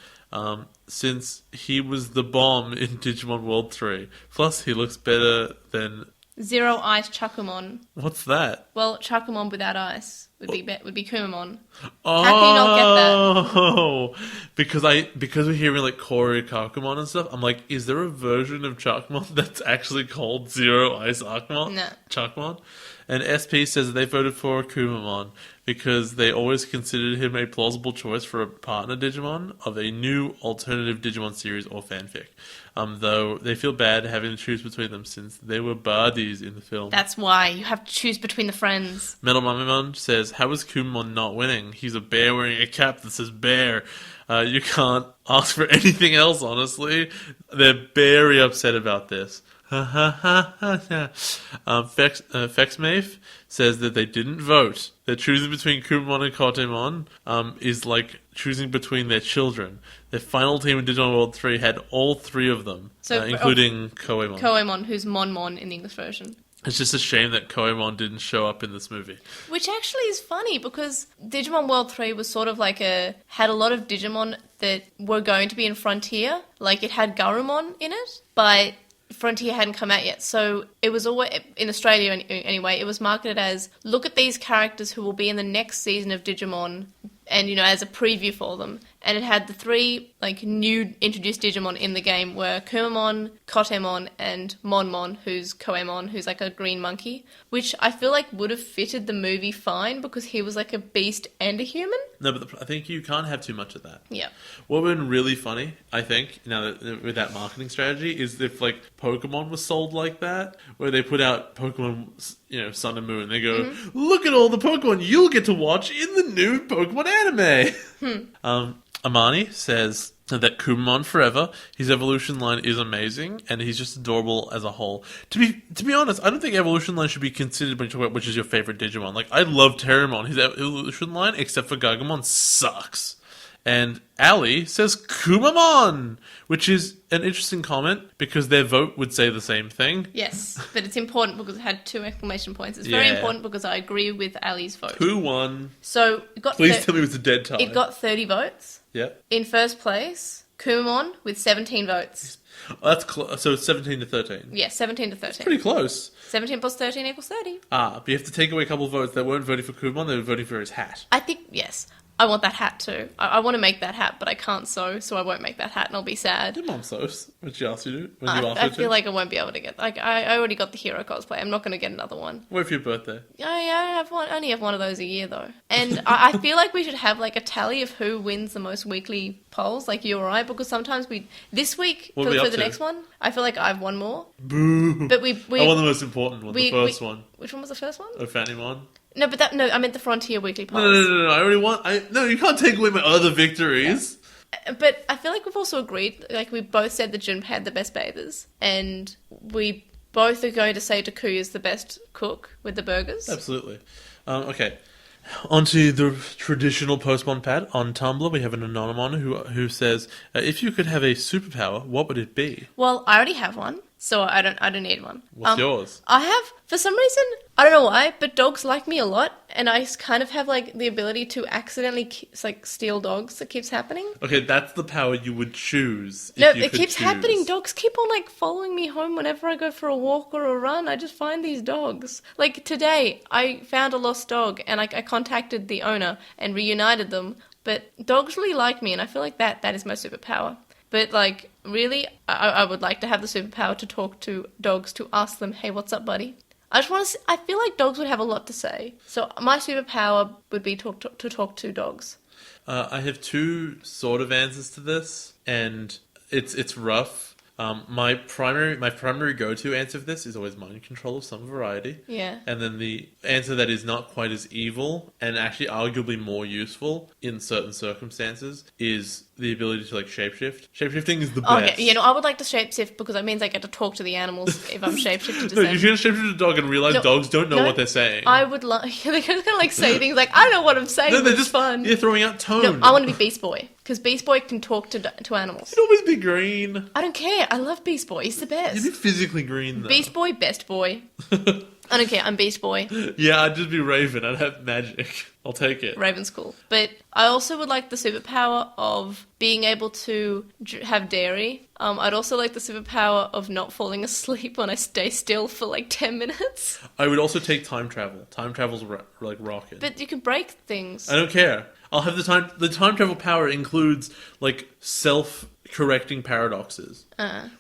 Since he was the bomb in Digimon World 3. Plus, he looks better than... Zero Ice Chuckamon. What's that? Well, Chuckamon without ice would be Kumamon. Oh, How can you not get that? Because we're hearing like Kori Kakumon and stuff, I'm like, is there a version of Chuckmon that's actually called Zero Ice Arcmon? No. Chuckmon? And SP says that they voted for Kumamon because they always considered him a plausible choice for a partner Digimon of a new alternative Digimon series or fanfic. Though they feel bad having to choose between them since they were buddies in the film. That's why you have to choose between the friends. Metal Mamon says, how is Kumamon not winning? He's a bear wearing a cap that says bear. You can't ask for anything else, honestly. They're very upset about this. Fexmave says that they didn't vote. They're choosing between Kumamon and Kotemon is like choosing between their children. Their final team in Digimon World 3 had all three of them, including Koemon. Koemon, who's Monmon in the English version. It's just a shame that Koemon didn't show up in this movie. Which actually is funny because Digimon World 3 was sort of like had a lot of Digimon that were going to be in Frontier. Like it had Garurumon in it, but Frontier hadn't come out yet. So it was always, in Australia anyway, it was marketed as, look at these characters who will be in the next season of Digimon, and, as a preview for them. And it had the three, new introduced Digimon in the game were Kumamon, Kotemon, and Monmon, who's Koemon, who's like a green monkey, which I feel like would have fitted the movie fine because he was like a beast and a human. No, but I think you can't have too much of that. Yeah. What would have been really funny, I think, with that marketing strategy, is if, Pokemon was sold like that, where they put out Pokemon, Sun and Moon, they go, look at all the Pokemon you'll get to watch in the new Pokemon anime! Amani says that Kumamon forever, his evolution line is amazing, and he's just adorable as a whole. To be honest, I don't think evolution line should be considered when you talk about which is your favorite Digimon. I love Terramon. His evolution line, except for Gargomon, sucks. And Ali says Kumamon, which is an interesting comment because their vote would say the same thing. Yes, but it's important because it had 2 exclamation points. It's very important because I agree with Ali's vote. Who won? So it got Please tell me it was a dead tie. It got 30 votes. Yeah. In first place, Kumamon with 17 votes. That's so it's 17 to 13. Yeah, 17 to 13. Pretty close. 17 plus 13 equals 30. But you have to take away a couple of votes that weren't voting for Kumamon, they were voting for his hat. I think, yes. I want that hat too. I want to make that hat, but I can't sew, so I won't make that hat, and I'll be sad. Your mom sews when she asks you to. When you ask I her feel to. like I won't be able to get. Like I already got the hero cosplay. I'm not going to get another one. What for your birthday? I only have one of those a year though, and I feel like we should have like a tally of who wins the most weekly polls, like you or I, because sometimes this week What for are we up the to? next one, I feel like I've won more. Boo! But we I won the most important one, the first one. Which one was the first one? Fanimon. No, I meant the Frontier weekly polls. No, I already won. No, you can't take away my other victories. Yeah. But I feel like we've also agreed, like we both said that Jun had the best bathers, and we both are going to say Takuya's the best cook with the burgers. Absolutely. Okay. Onto the traditional Postmon Pat. On Tumblr, we have an Anonymon who says, if you could have a superpower, what would it be? Well, I already have one, so I don't need one. What's yours? I have, for some reason, I don't know why, but dogs like me a lot, and I kind of have like the ability to accidentally steal dogs. That keeps happening. Okay, that's the power you would choose. No, if you it could keeps choose. happening. Dogs keep on like following me home whenever I go for a walk or a run. I just find these dogs. Like today, I found a lost dog, and I contacted the owner and reunited them. But dogs really like me, and I feel like that is my superpower. But like, really, I would like to have the superpower to talk to dogs, to ask them, "Hey, what's up, buddy?" I just want to. I feel like dogs would have a lot to say. So my superpower would be to talk to dogs. I have two sort of answers to this, and it's rough. My primary go-to answer for this is always mind control of some variety. Yeah. And then the answer that is not quite as evil and actually arguably more useful in certain circumstances is the ability to like shapeshift. Shapeshifting is the best. Okay, I would like to shapeshift because that means I get to talk to the animals if I'm shapeshifted to No, them. you should shapeshift a dog and realize dogs don't know what they're saying. I would like. They're kind of like say things like, "I don't know what I'm saying." No, they're but just it's fun. You're throwing out tone. No, I want to be Beast Boy because Beast Boy can talk to animals. You'd always be green. I don't care. I love Beast Boy. He's the best. You'd be physically green though. Beast Boy, best boy. I don't care. I'm Beast Boy. Yeah, I'd just be Raven. I'd have magic. I'll take it. Raven's cool. But I also would like the superpower of being able to have dairy. I'd also like the superpower of not falling asleep when I stay still for like 10 minutes. I would also take time travel. Time travel's like rocket. But you can break things. I don't care. I'll have the time. The time travel power includes like self-correcting paradoxes.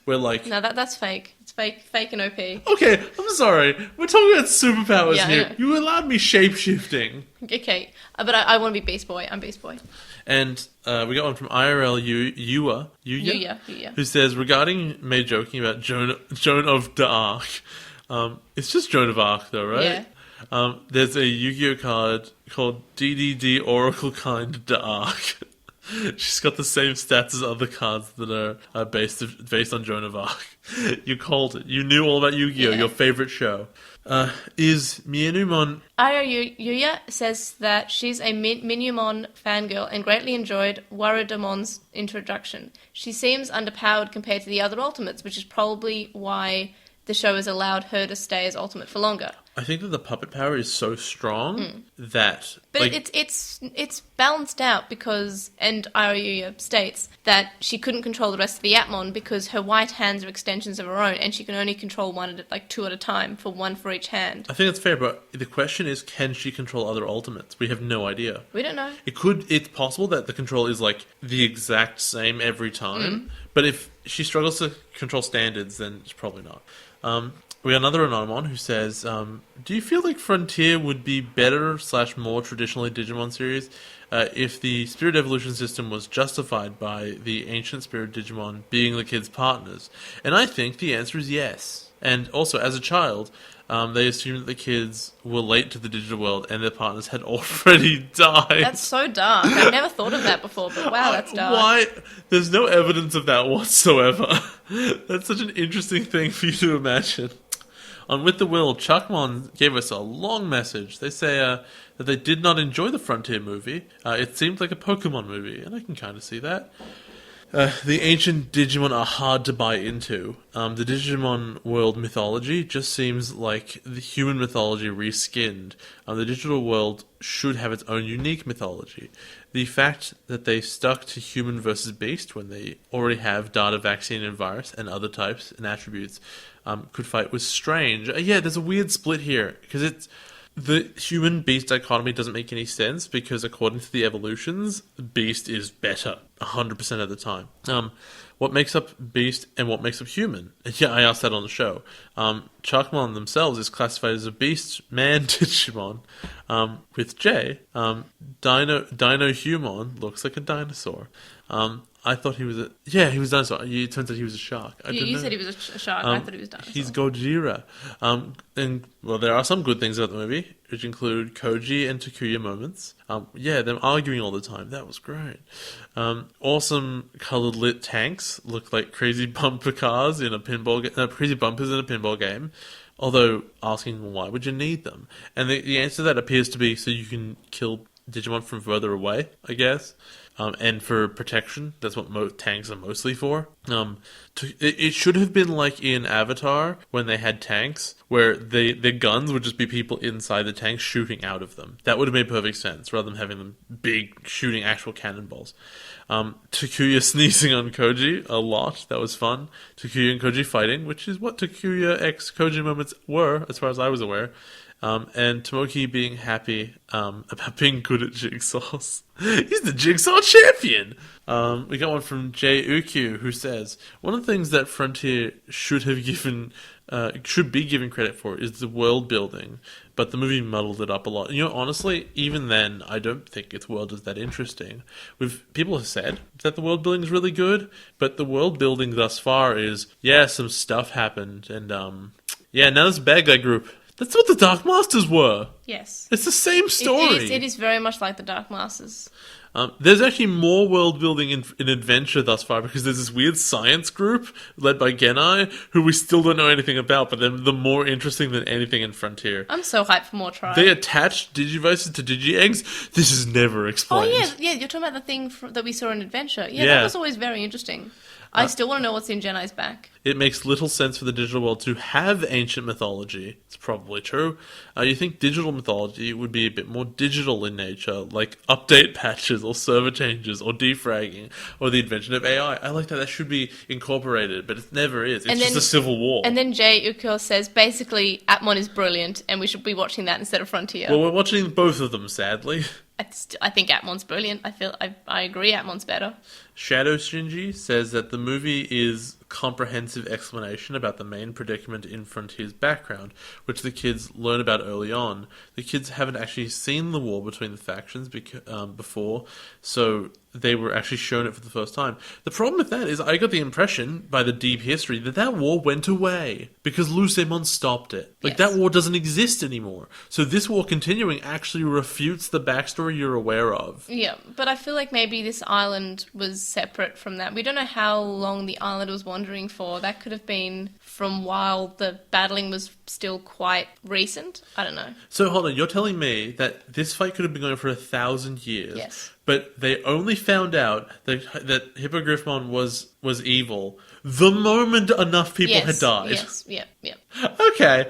Where like No, that's fake. It's fake and OP. Okay, I'm sorry. We're talking about superpowers Yeah, I here. know. You allowed me shape-shifting. Okay, but I want to be Beast Boy. I'm Beast Boy. And we got one from IRL Yuya, who says, regarding May joking about Joan of d'Arc, it's just Joan of Arc though, right? Yeah. There's a Yu-Gi-Oh card called DDD Oracle Kind d'Arc. She's got the same stats as other cards that are based on Joan of Arc. You called it. You knew all about Yu-Gi-Oh, your favorite show. Is Mienumon... Yuya says that she's a Minumon fangirl and greatly enjoyed Warademon's introduction. She seems underpowered compared to the other Ultimates, which is probably why the show has allowed her to stay as Ultimate for longer. I think that the puppet power is so strong that... But like, it's balanced out because, and Ayuya states, that she couldn't control the rest of the Atmon because her white hands are extensions of her own and she can only control two at a time, for one for each hand. I think that's fair, but the question is, can she control other Ultimates? We have no idea. We don't know. It's possible that the control is like the exact same every time, but if she struggles to control standards, then it's probably not. We got another Anonymon who says, do you feel like Frontier would be better / more traditionally Digimon series if the Spirit Evolution system was justified by the ancient Spirit Digimon being the kids' partners? And I think the answer is yes. And also, as a child, they assumed that the kids were late to the digital world and their partners had already died. That's so dark. I've never thought of that before, but wow, that's dark. Why? There's no evidence of that whatsoever. That's such an interesting thing for you to imagine. On With the Will, Chuckmon gave us a long message. They say that they did not enjoy the Frontier movie. It seemed like a Pokemon movie, and I can kind of see that. The ancient Digimon are hard to buy into. The Digimon world mythology just seems like the human mythology reskinned. The digital world should have its own unique mythology. The fact that they stuck to human versus beast when they already have data, vaccine, and virus, and other types and attributes could fight was strange. Yeah, there's a weird split here, because The human-beast dichotomy doesn't make any sense because according to the evolutions, Beast is better 100% of the time. What makes up Beast and what makes up human? Yeah, I asked that on the show. Chuckmon themselves is classified as a Beast Man Digimon with J. Dino Human looks like a dinosaur. I thought he was he was a dinosaur. It turns out he was a shark. You said he was a shark. I thought he was a dinosaur. He's Gojira. And, well, there are some good things about the movie, which include Koji and Takuya moments. Them arguing all the time. That was great. Awesome colored LiT tanks look like crazy bumper cars in a pinball crazy bumpers in a pinball game. Although, asking why would you need them? And the answer to that appears to be so you can kill Digimon from further away, I guess. And for protection, that's what tanks are mostly for. It should have been like in Avatar, when they had tanks, where their guns would just be people inside the tanks shooting out of them. That would have made perfect sense, rather than having them big, shooting actual cannonballs. Takuya sneezing on Koji a lot, that was fun. Takuya and Koji fighting, which is what Takuya x Koji moments were, as far as I was aware. And Tomoki being happy about being good at jigsaws. He's the jigsaw champion! We got one from J. Ukyu, who says, one of the things that Frontier should be given credit for is the world building, but the movie muddled it up a lot. Honestly, even then, I don't think its world is that interesting. People have said that the world building is really good, but the world building thus far is, some stuff happened, and now this bad guy group. That's what the Dark Masters were. Yes. It's the same story. It is very much like the Dark Masters. There's actually more world building in Adventure thus far because there's this weird science group led by Genai who we still don't know anything about, but they're more interesting than anything in Frontier. I'm so hyped for more Tribe. They attach Digivices to Digi-Eggs. This is never explained. Oh, yeah, you're talking about the thing that we saw in Adventure. Yeah, that was always very interesting. I still want to know what's in Genai's back. It makes little sense for the digital world to have ancient mythology. It's probably true. You think digital mythology would be a bit more digital in nature, like update patches or server changes or defragging or the invention of AI. I like that should be incorporated, but it never is. It's just a civil war. And then Jay Uko says, basically, Atmon is brilliant and we should be watching that instead of Frontier. Well, we're watching both of them, sadly. I think Atmon's brilliant. I agree Atmon's better. Shadow Shinji says that the movie is comprehensive explanation about the main predicament in Frontier's background, which the kids learn about early on. The kids haven't actually seen the war between the factions before, so they were actually shown it for the first time. The problem with that is I got the impression, by the deep history, that war went away because LostinTranslationmon stopped it. That war doesn't exist anymore. So this war continuing actually refutes the backstory you're aware of. Yeah, but I feel like maybe this island was separate from that. We don't know how long the island was wandering for. That could have been from while the battling was still quite recent. I don't know. So hold on, you're telling me that this fight could have been going for 1,000 years. Yes. But they only found out that Hippogriffmon was evil the moment enough people had died. Yes, yep. Okay.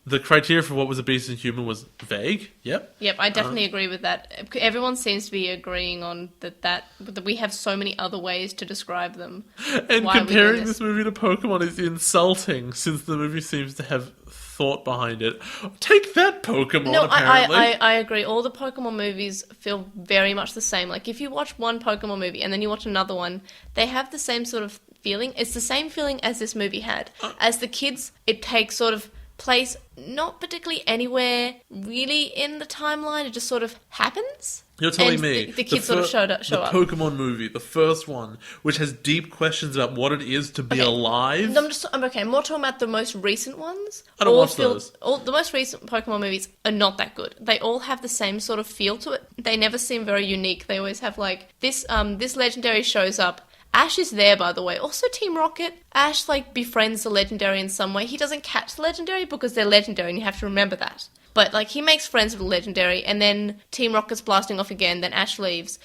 The criteria for what was a beast and human was vague. Yep. Yep, I definitely agree with that. Everyone seems to be agreeing on that we have so many other ways to describe them. And comparing this movie to Pokemon is insulting, since the movie seems to have thought behind it. Take that, Pokemon, no, apparently. I agree. All the Pokemon movies feel very much the same. Like, if you watch one Pokemon movie and then you watch another one, they have the same sort of feeling. It's the same feeling as this movie had. As the kids, it takes sort of place not particularly anywhere really in the timeline. It just sort of happens. You're telling me the kids sort of show up. The Pokemon movie, the first one, which has deep questions about what it is to be alive. No, I'm more talking about the most recent ones. I don't watch those. The most recent Pokemon movies are not that good. They all have the same sort of feel to it. They never seem very unique. They always have like this legendary shows up. Ash is there, by the way. Also, Team Rocket. Ash, befriends the legendary in some way. He doesn't catch the legendary because they're legendary, and you have to remember that. But, he makes friends with the legendary, and then Team Rocket's blasting off again, then Ash leaves.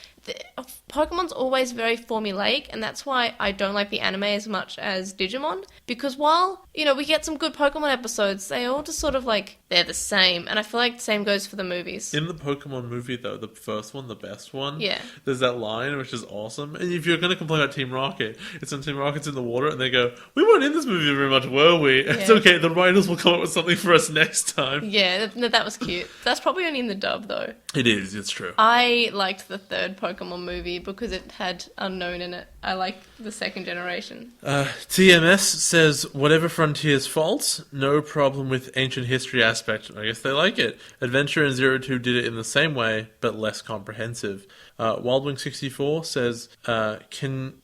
Pokemon's always very formulaic, and that's why I don't like the anime as much as Digimon, because while, we get some good Pokemon episodes, they all just sort of they're the same, and I feel like the same goes for the movies. In the Pokemon movie, though, the first one, the best one, yeah, there's that line which is awesome, and if you're going to complain about Team Rocket, it's when Team Rocket's in the water, and they go, we weren't in this movie very much, were we? Yeah. It's okay, the writers will come up with something for us next time. Yeah, that was cute. That's probably only in the dub, though. It is, it's true. I liked the third Pokemon movie because it had Unknown in it. I liked the second generation. TMS says, whatever Frontier's faults, no problem with ancient history aspect. I guess they like it. Adventure and Zero Two did it in the same way, but less comprehensive. Wildwing64 says,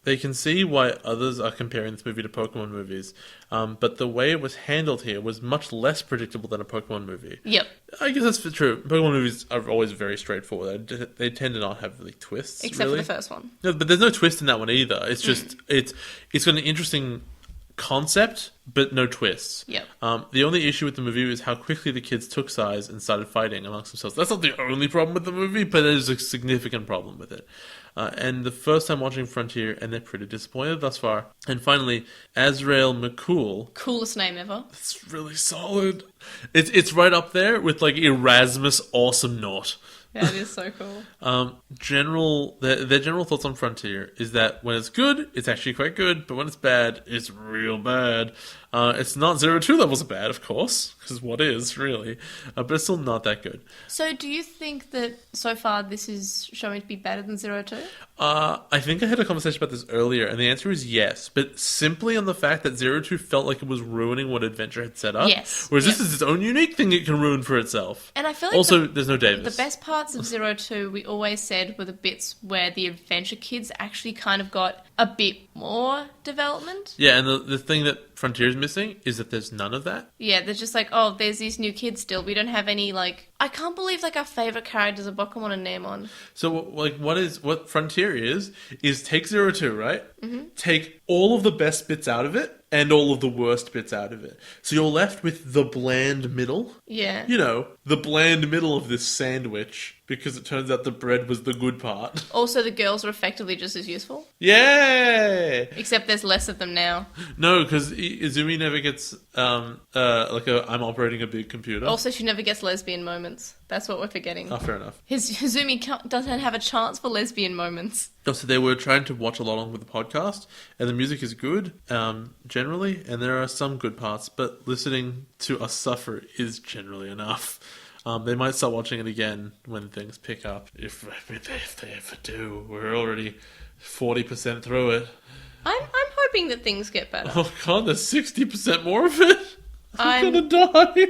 they can see why others are comparing this movie to Pokemon movies, but the way it was handled here was much less predictable than a Pokemon movie. Yep. I guess that's true. Pokemon movies are always very straightforward. They tend to not have really twists, except for the first one. No, but there's no twist in that one either. It's just, it's got an interesting concept, but no twists. Yep. The only issue with the movie is how quickly the kids took sides and started fighting amongst themselves. That's not the only problem with the movie, but there's a significant problem with it. And the first time watching Frontier, and they're pretty disappointed thus far. And finally, Azrael McCool. Coolest name ever. It's really solid. It's right up there with Erasmus Awesome Naught. Yeah, it is so cool. Their general thoughts on Frontier is that when it's good, it's actually quite good, but when it's bad, it's real bad. It's not 0-2 levels of bad, of course, because what is, really? But it's still not that good. So do you think that so far this is showing to be better than 0-2? I think I had a conversation about this earlier, and the answer is yes, but simply on the fact that 0-2 felt like it was ruining what Adventure had set up. Yes. Whereas this is its own unique thing it can ruin for itself. And I feel like also, there's no Davis. The best parts of 0-2, we always said, were the bits where the Adventure kids actually kind of got a bit more development. Yeah, and the thing that Frontier is missing is that there's none of that. Yeah, they're just there's these new kids still. We don't have any, I can't believe, our favourite characters are Pokemon and Mamon. So, what Frontier is take 0-2, right? Mm-hmm. Take all of the best bits out of it, and all of the worst bits out of it. So you're left with the bland middle. Yeah. The bland middle of this sandwich, because it turns out the bread was the good part. Also, the girls are effectively just as useful. Yay! Except there's less of them now. No, because Izumi never gets, I'm operating a big computer. Also, she never gets lesbian moments. That's what we're forgetting. Oh, fair enough. Izumi doesn't have a chance for lesbian moments. Oh, so they were trying to watch along with the podcast, and the music is good, generally, and there are some good parts, but listening to us suffer is generally enough. They might start watching it again when things pick up, if they ever do. We're already 40% through it. I'm hoping that things get better. Oh god, there's 60% more of it. I'm gonna die.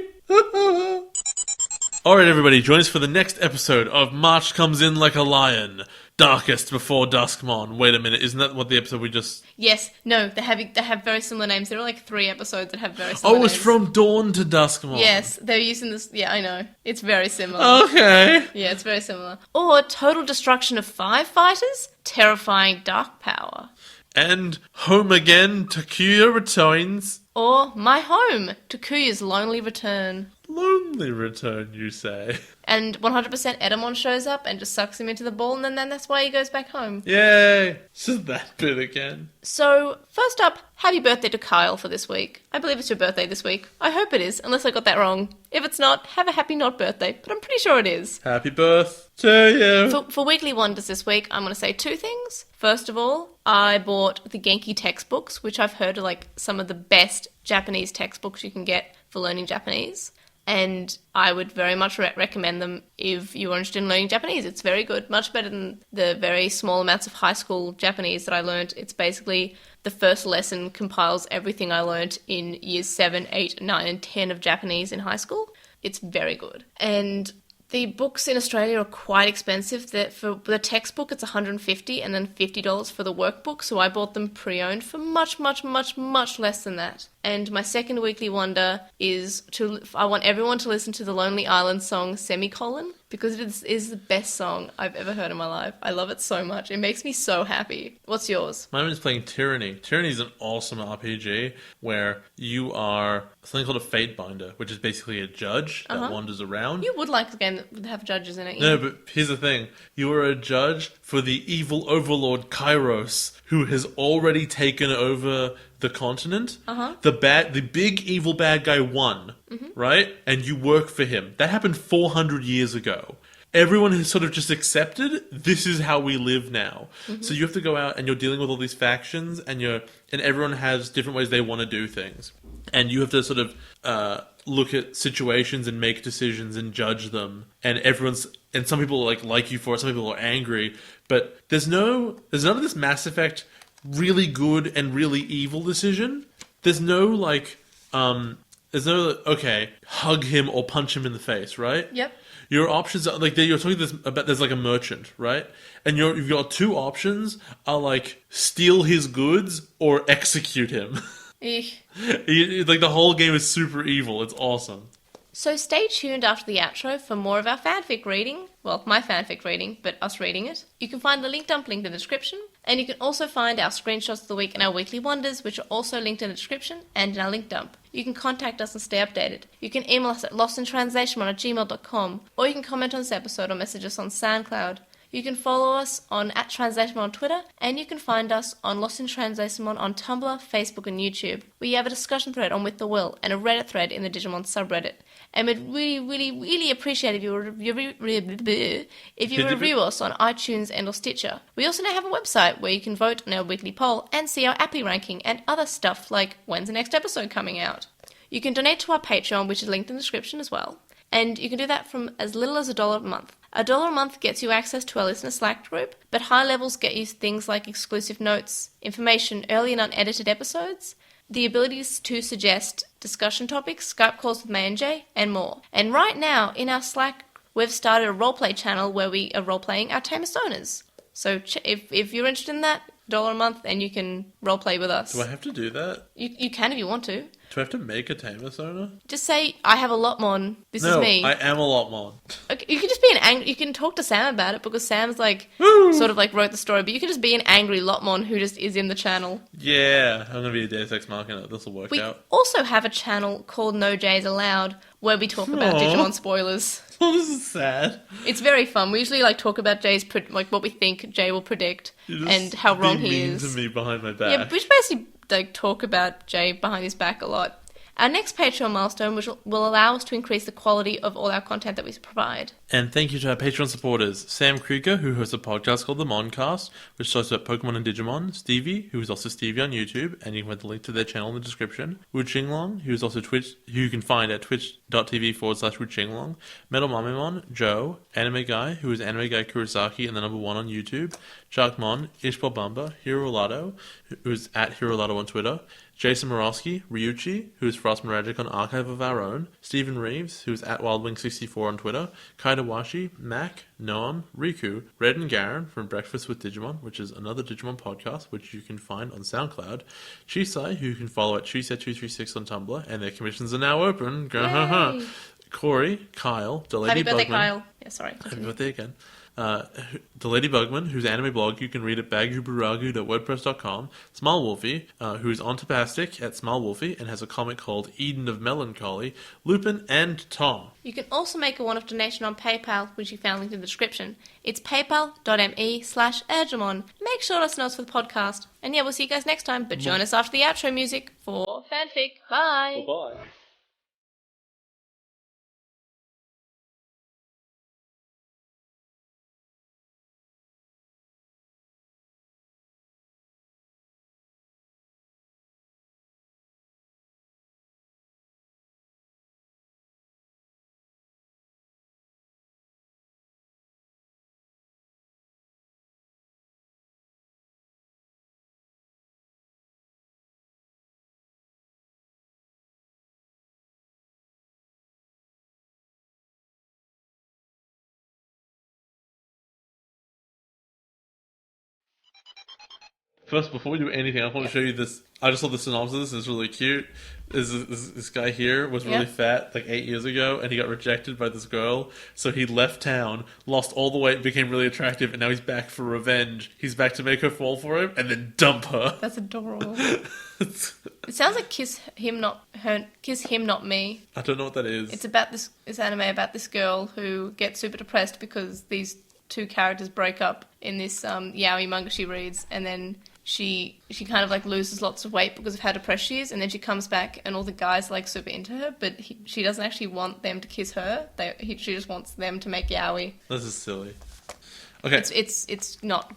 Alright everybody, join us for the next episode of March Comes In Like a Lion. Darkest Before Duskmon. Wait a minute, isn't that what the episode we just... Yes, no, they have very similar names. There are 3 episodes that have very similar names. Oh, it's From Dawn to Duskmon. Yes, they're using this... Yeah, I know. It's very similar. Okay. Yeah, it's very similar. Or Total Destruction of 5 Fighters, Terrifying Dark Power. And Home Again, Takuya Returns. Or My Home, Takuya's Lonely Return. Lonely return, you say? And 100% Edamon shows up and just sucks him into the ball, and then that's why he goes back home. Yay! So that bit again. So, first up, happy birthday to Kyle for this week. I believe it's your birthday this week. I hope it is, unless I got that wrong. If it's not, have a happy not birthday, but I'm pretty sure it is. Happy birth to you. For Weekly Wonders this week, I'm going to say 2 things. First of all, I bought the Genki textbooks, which I've heard are some of the best Japanese textbooks you can get for learning Japanese. And I would very much recommend them if you are interested in learning Japanese. It's very good, much better than the very small amounts of high school Japanese that I learned. It's basically the first lesson compiles everything I learned in years 7, 8, 9, and 10 of Japanese in high school. It's very good. And the books in Australia are quite expensive. For the textbook, it's $150 and then $50 for the workbook. So I bought them pre-owned for much, much, much, much less than that. And my second weekly wonder is I want everyone to listen to the Lonely Island song Semicolon, because it is the best song I've ever heard in my life. I love it so much. It makes me so happy. What's yours? Mine is playing Tyranny. Tyranny is an awesome RPG where you are something called a Fate Binder, which is basically a judge that wanders around. You would like a game that would have judges in it. No, but here's the thing. You are a judge for the evil overlord Kairos, who has already taken over the continent. The big evil bad guy won, right? And you work for him. That happened 400 years ago. Everyone has sort of just accepted this is how we live now. So you have to go out and you're dealing with all these factions, and everyone has different ways they want to do things. And you have to sort of look at situations and make decisions and judge them. And some people like you for it, some people are angry. But there's none of this Mass Effect really good and really evil decision. There's no okay, hug him or punch him in the face, right? Yep. Your options are you're talking about there's like a merchant, right? And you've got two options are like steal his goods or execute him. Eek. The whole game is super evil. It's awesome. So stay tuned after the outro for more of our fanfic reading. Well, my fanfic reading, but us reading it. You can find the link dump linked in the description, and you can also find our screenshots of the week and our weekly wonders, which are also linked in the description and in our link dump. You can contact us and stay updated. You can email us at LostinTranslationmon@gmail.com, or you can comment on this episode or message us on SoundCloud. You can follow us on @TranslationMon on Twitter, and you can find us on LostinTranslationmon on Tumblr, Facebook, and YouTube. We have a discussion thread on With the Will and a Reddit thread in the Digimon subreddit. And we'd really, really, really appreciate if you review us on iTunes and or Stitcher. We also now have a website where you can vote on our weekly poll and see our Appy ranking and other stuff like when's the next episode coming out. You can donate to our Patreon, which is linked in the description as well. And you can do that from as little as $1 a month. $1 a month gets you access to our listener Slack group, but high levels get you things like exclusive notes, information, early and unedited episodes, the abilities to suggest discussion topics, Skype calls with May and Jay, and more. And right now, in our Slack, we've started a roleplay channel where we are roleplaying our Tamus owners. So if you're interested in that, $1 a month, and you can roleplay with us. Do I have to do that? You can if you want to. Do I have to make a Tamus owner? Just say, I have a LotMon. This is me. No, I am a LotMon. Okay, you can just be you can talk to Sam about it, because Sam's sort of wrote the story, but you can just be an angry LotMon who just is in the channel. Yeah, I'm going to be a Deus Ex Machina. This will work out. We also have a channel called No Jays Allowed, where we talk about Digimon spoilers. Oh, this is sad. It's very fun. We usually talk about Jay's what we think Jay will predict and how wrong he is. To me behind my back. Yeah, we just basically talk about Jay behind his back a lot. Our next Patreon milestone, which will allow us to increase the quality of all our content that we provide. And thank you to our Patreon supporters, Sam Krieger, who hosts a podcast called The Moncast, which talks about Pokemon and Digimon, Stevie, who is also Stevie on YouTube, and you can find the link to their channel in the description, Wu Qinglong, who is also who you can find at twitch.tv/Wu Qinglong, Metal Mamon, Joe, Anime Guy, who is Anime Guy Kurosaki and the #1 on YouTube, Sharkmon, Ishbal Bamba, Hirolato, who is at Hirolato on Twitter, Jason Morosky, Ryuchi, who is Frost Magic on Archive of Our Own, Stephen Reeves, who is at WildWing64 on Twitter, Kaidawashi, Mac, Noam, Riku, Red and Garen from Breakfast with Digimon, which is another Digimon podcast, which you can find on SoundCloud, Chisai, who you can follow at Chisai236 on Tumblr, and their commissions are now open. Corey, Kyle, the Lady Happy birthday, Bugman. Kyle. Yeah, sorry. Happy birthday again. The Lady Bugman, whose anime blog you can read at bagubaragu.wordpress.com, Small Wolfie, who's on Tapastic at Small Wolfie and has a comic called Eden of Melancholy, Lupin, and Tom. You can also make a one-off donation on PayPal, which you found linked in the description. It's paypal.me/Arbormon. Make sure to listen to us for the podcast. And yeah, we'll see you guys next time, but join us after the outro music for Fanfic. Bye! Bye-bye. First, before we do anything, I want to show you this. I just saw the synopsis. It's really cute. This guy here was really fat like 8 years ago, and he got rejected by this girl. So he left town, lost all the weight, became really attractive, and now he's back for revenge. He's back to make her fall for him and then dump her. That's adorable. It sounds like Kiss Him Not Me. I don't know what that is. It's about this anime about this girl who gets super depressed because these two characters break up in this yaoi manga she reads, and then she kind of like loses lots of weight because of how depressed she is, and then she comes back and all the guys are like super into her, but she doesn't actually want them to kiss her. She just wants them to make yaoi. This is silly. Okay. It's not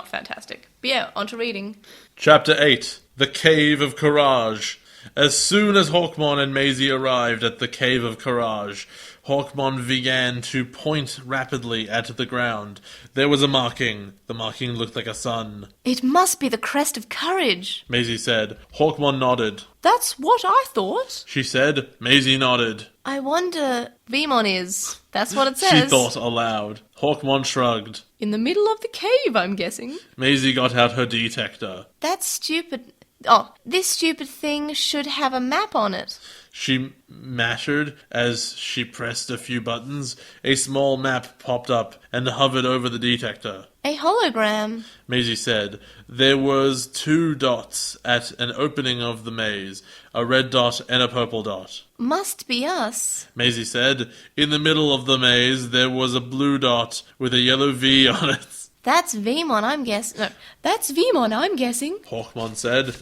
fantastic. But yeah, on to reading. Chapter 8. The Cave of Courage. As soon as Hawkmon and Maisie arrived at the Cave of Courage, Hawkmon began to point rapidly at the ground. There was a marking. The marking looked like a sun. It must be the crest of courage, Maisie said. Hawkmon nodded. That's what I thought, she said. Maisie nodded. I wonder Vemon is. That's what it says. She thought aloud. Hawkmon shrugged. In the middle of the cave, I'm guessing. Maisie got out her detector. That's stupid. Oh, this stupid thing should have a map on it. She mattered as she pressed a few buttons. A small map popped up and hovered over the detector. A hologram, Maisie said. There was 2 dots at an opening of the maze, a red dot and a purple dot. Must be us. Maisie said. In the middle of the maze, there was a blue dot with a yellow V on it. That's Vemon, I'm guessing. No, that's Vemon, I'm guessing. Hawkmon said.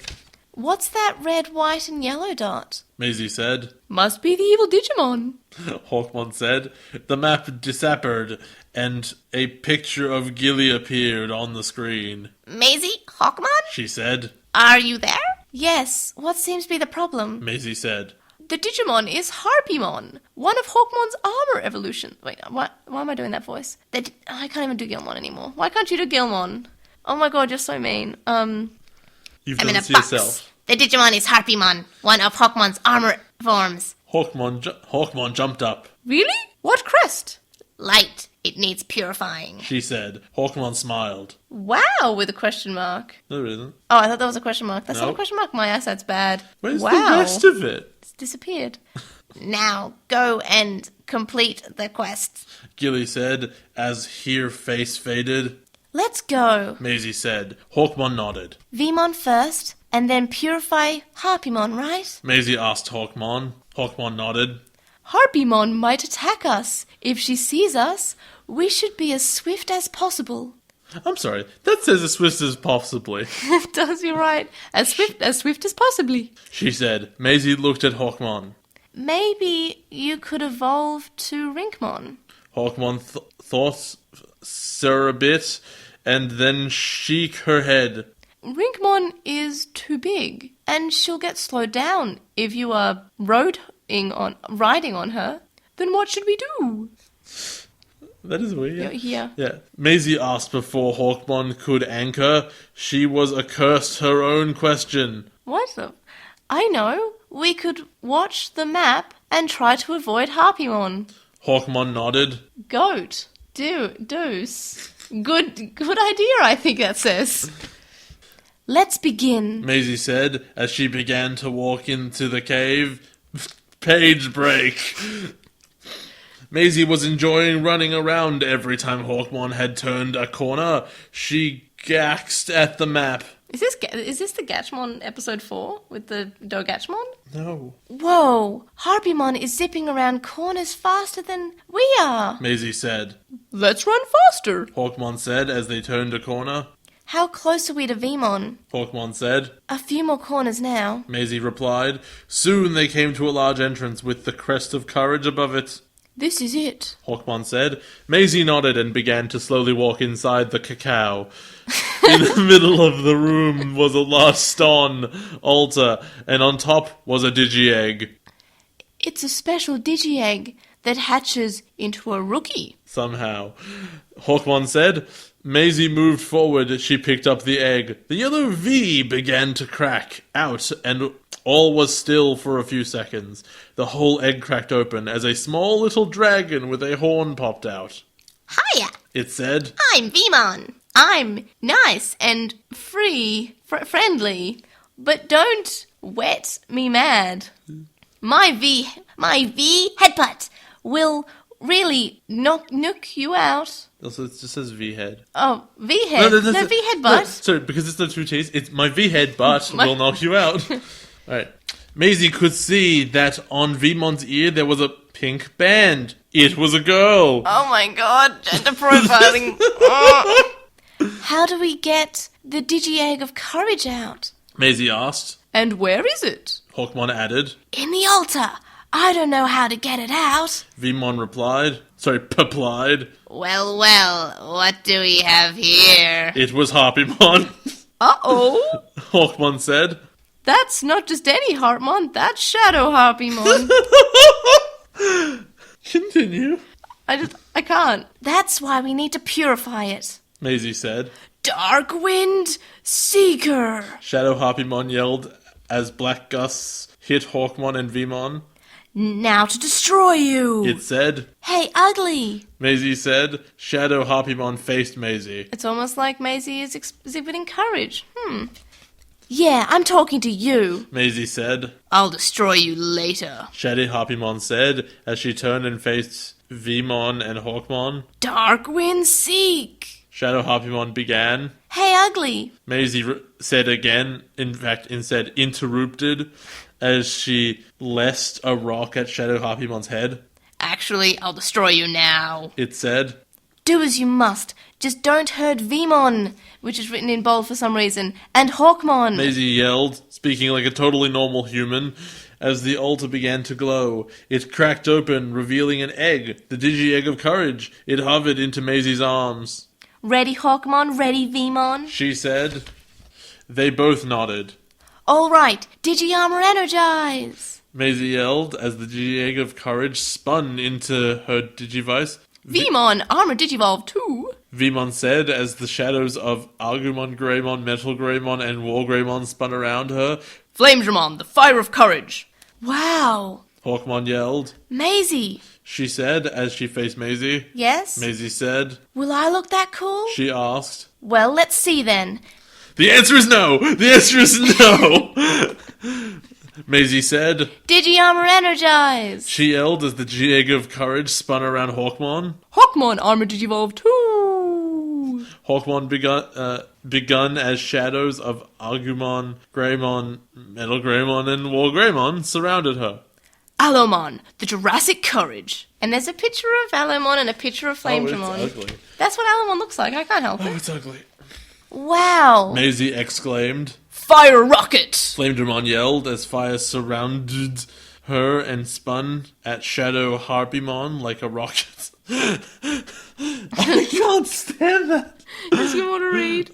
What's that red, white, and yellow dot? Maisie said. Must be the evil Digimon. Hawkmon said. The map disappeared, and a picture of Gilly appeared on the screen. Maisie, Hawkmon? She said. Are you there? Yes. What seems to be the problem? Maisie said. The Digimon is Harpymon, one of Hawkmon's armor evolutions. Wait, why am I doing that voice? I can't even do Gilmon anymore. Why can't you do Gilmon? Oh my god, you're so mean. You've done it to yourself. The Digimon is Harpymon, one of Hawkmon's armor forms. Hawkmon jumped up. Really? What crest? Light. It needs purifying, she said. Hawkmon smiled. Wow, with a question mark. No, it isn't. Oh, I thought that was a question mark. That's not a Nope. question mark. My eyesight's bad. Where's wow. the rest of it? It's disappeared. Now, go and complete the quest. Gilly said, as her face faded. Let's go. Maisie said. Hawkmon nodded. Vemon first, and then purify Harpymon, right? Maisie asked Hawkmon. Hawkmon nodded. Harpymon might attack us. If she sees us, we should be as swift as possible. I'm sorry, that says as swift as possibly. It does, you're right. As swift as possibly. She said. Maisie looked at Hawkmon. Maybe you could evolve to Rinkmon. Hawkmon thought sir a bit, and then shook her head. Rinkmon is too big, and she'll get slowed down if you are riding on her. Then what should we do? That is weird. Yeah. Yeah. Maisie asked before Hawkmon could anchor. She was accursed her own question. What the? I know. We could watch the map and try to avoid Harpymon. Hawkmon nodded. Goat. Deuce. Good idea, I think that says. Let's begin. Maisie said as she began to walk into the cave. Page break. Maisie was enjoying running around every time Hawkmon had turned a corner. She gasped at the map. Is this the Gatchmon episode 4 with the Dogatchmon? No. Whoa! Harpymon is zipping around corners faster than we are! Maisie said. Let's run faster! Hawkmon said as they turned a corner. How close are we to Vemon? Hawkmon said. A few more corners now. Maisie replied. Soon they came to a large entrance with the crest of courage above it. This is it. Hawkmon said. Maisie nodded and began to slowly walk inside the cacao. In the middle of the room was a large stone altar, and on top was a digi-egg. It's a special digi-egg that hatches into a rookie. Somehow. Hawkmon said. Maisie moved forward. She picked up the egg. The yellow V began to crack out, and all was still for a few seconds. The whole egg cracked open as a small little dragon with a horn popped out. Hiya! It said. I'm Vemon. I'm nice and friendly, but don't wet me mad. My V headbutt will really knock you out. Also, it just says V-head. Oh, V-head. No, V-headbutt. No, sorry, because it's no two T's, it's my V-head butt will knock you out. Alright. Maisie could see that on Vemon's ear there was a pink band. It was a girl. Oh my god, gender profiling. Oh. How do we get the Digi-Egg of Courage out? Maisie asked. And where is it? Hawkmon added. In the altar. I don't know how to get it out. Vemon replied. Replied. Well, what do we have here? It was Harpymon. Uh-oh. Hawkmon said. That's not just any Harpmon, that's Shadow Harpymon. Continue. I can't. That's why we need to purify it. Maisie said. Darkwind Seeker. Shadow Harpymon yelled as black gusts hit Hawkmon and Vemon. Now to destroy you. It said. Hey, ugly. Maisie said. Shadow Harpymon faced Maisie. It's almost like Maisie is exhibiting courage. Yeah, I'm talking to you. Maisie said. I'll destroy you later. Shadow Harpymon said as she turned and faced Vemon and Hawkmon. Darkwind Seek. Shadow Harpymon began. Hey, ugly. Maisie said again, instead interrupted, as she lest a rock at Shadow Harpymon's head. Actually, I'll destroy you now. It said. Do as you must. Just don't hurt Vemon, which is written in bold for some reason, and Hawkmon. Maisie yelled, speaking like a totally normal human, as the altar began to glow. It cracked open, revealing an egg, the Digi-Egg of Courage. It hovered into Maisie's arms. Ready, Hawkmon? Ready, Vemon? She said. They both nodded. All right, Digi-Armor energize! Maisie yelled as the Digi-Egg of Courage spun into her Digivice. Vemon, Armor Digivolve 2! Vemon said as the shadows of Arbormon, Greymon, Metal Greymon, and War Greymon spun around her. Flamedramon, the Fire of Courage! Wow! Hawkmon yelled. Maisie! She said as she faced Maisie. Yes? Maisie said. Will I look that cool? She asked. Well, let's see then. The answer is no! The answer is no! Maisie said. Digi-Armor energize! She yelled as the Digi-Egg of Courage spun around Hawkmon. Hawkmon, Armor Digivolve 2! Hawkmon begun as shadows of Arbormon, Greymon, Metal Greymon, and War Greymon surrounded her. Allomon, the Jurassic Courage. And there's a picture of Allomon and a picture of Flamedramon. Oh, it's ugly. That's what Allomon looks like, I can't help it. Oh, it's ugly. Wow! Maisie exclaimed. Fire rocket! Flamedramon yelled as fire surrounded her and spun at Shadow Harpymon like a rocket. I can't stand that. Does you want to read?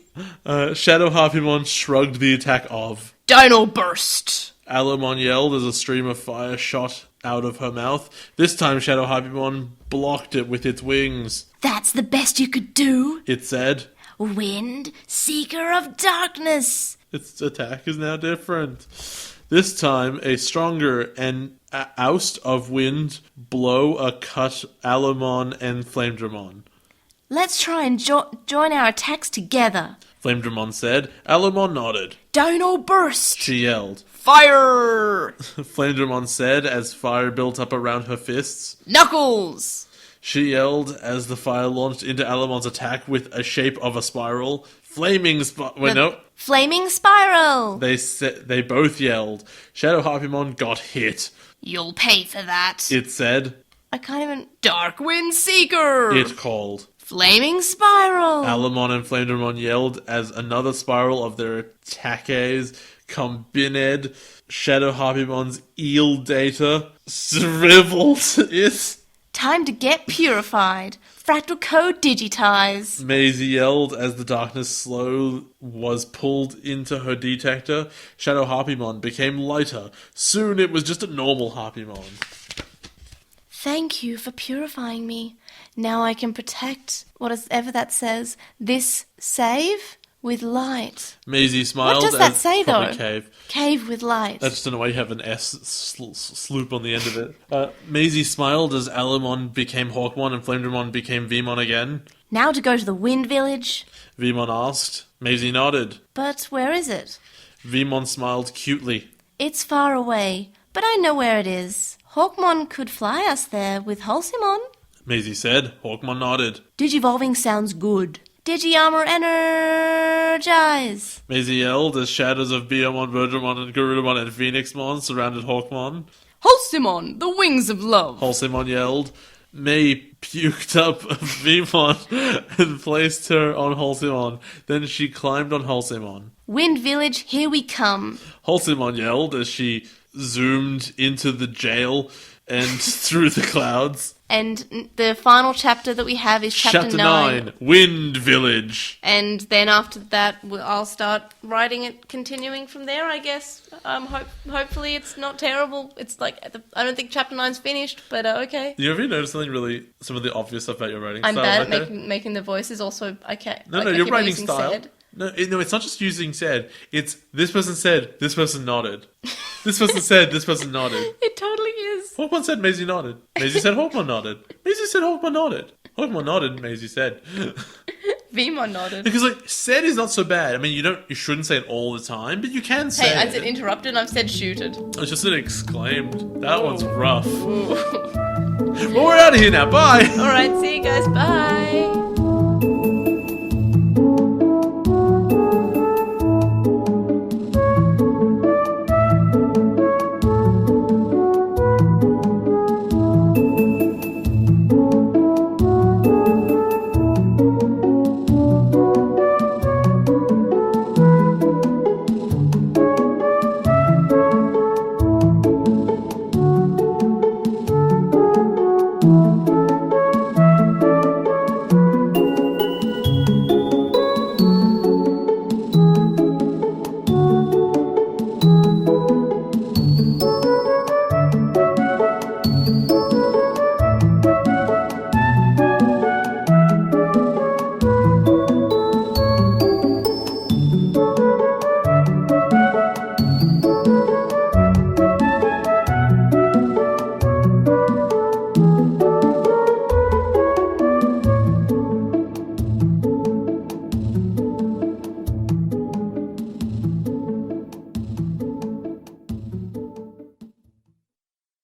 Shadow Harpymon shrugged the attack of. Dino Burst! Allomon yelled as a stream of fire shot out of her mouth. This time Shadow Harpymon blocked it with its wings. That's the best you could do? It said. Wind, Seeker of Darkness! Its attack is now different. This time, a stronger and oust of wind blow a cut Allomon and Flamedramon. Let's try and join our attacks together. Flamedramon said. Allomon nodded. Dino Burst! She yelled. Fire! Flamedramon said as fire built up around her fists. Knuckles! She yelled as the fire launched into Allomon's attack with a shape of a spiral. Flaming Spiral! They both yelled. Shadow Harpymon got hit. You'll pay for that. It said. I can't even... Darkwind Seeker! It called. Flaming Spiral! Allomon and Flamedramon yelled as another spiral of their attacks combined. Shadow Harpymon's eel data shriveled it. Time to get purified. Fractal code digitize. Maisie yelled as the darkness slow was pulled into her detector. Shadow Harpymon became lighter. Soon it was just a normal Harpymon. Thank you for purifying me. Now I can protect whatever that says. This save with light. Maisie smiled. What does that as- say, probably though? Cave. Cave with light. I just don't know why you have an S sloop on the end of it. Maisie smiled as Alamon became Hawkmon and Flamedramon became Vmon again. Now to go to the Wind Village. Vmon asked. Maisie nodded. But where is it? Vmon smiled cutely. It's far away, but I know where it is. Hawkmon could fly us there with Halcymon. Maisie said. Hawkmon nodded. Digivolving sounds good. Digi-Armor energize! Maisie yelled as shadows of Biomon, Verdramon, and Garudamon and Phoenixmon surrounded Hawkmon. Halcymon, the wings of love! Halcymon yelled. May puked up Vmon and placed her on Halcymon. Then she climbed on Halcymon. Wind Village, here we come. Halcymon yelled as she zoomed into the jail and through the clouds. And the final chapter that we have is chapter 9. Wind Village. And then after that, I'll start writing it, continuing from there, I guess. Hopefully it's not terrible. It's like, I don't think chapter 9's finished, but okay. You ever noticed something really, some of the obvious stuff about your writing I'm style? bad at making the voices also, okay. No, like, your keep writing using style. said. No, it's not just using said. It's this person said, this person nodded. This person said, this person nodded. It totally is. Hawkmon said, Maisie nodded. Maisie said, Hawkmon nodded. Maisie said, Hawkmon nodded. Hawkmon nodded, Maisie said. Vmon nodded. Because, like, said is not so bad. I mean, you shouldn't say it all the time, but you can say Hey, I it. said interrupted and I've said shooted. I just said exclaimed. That one's rough. Well, we're out of here now. Bye! Alright, see you guys. Bye.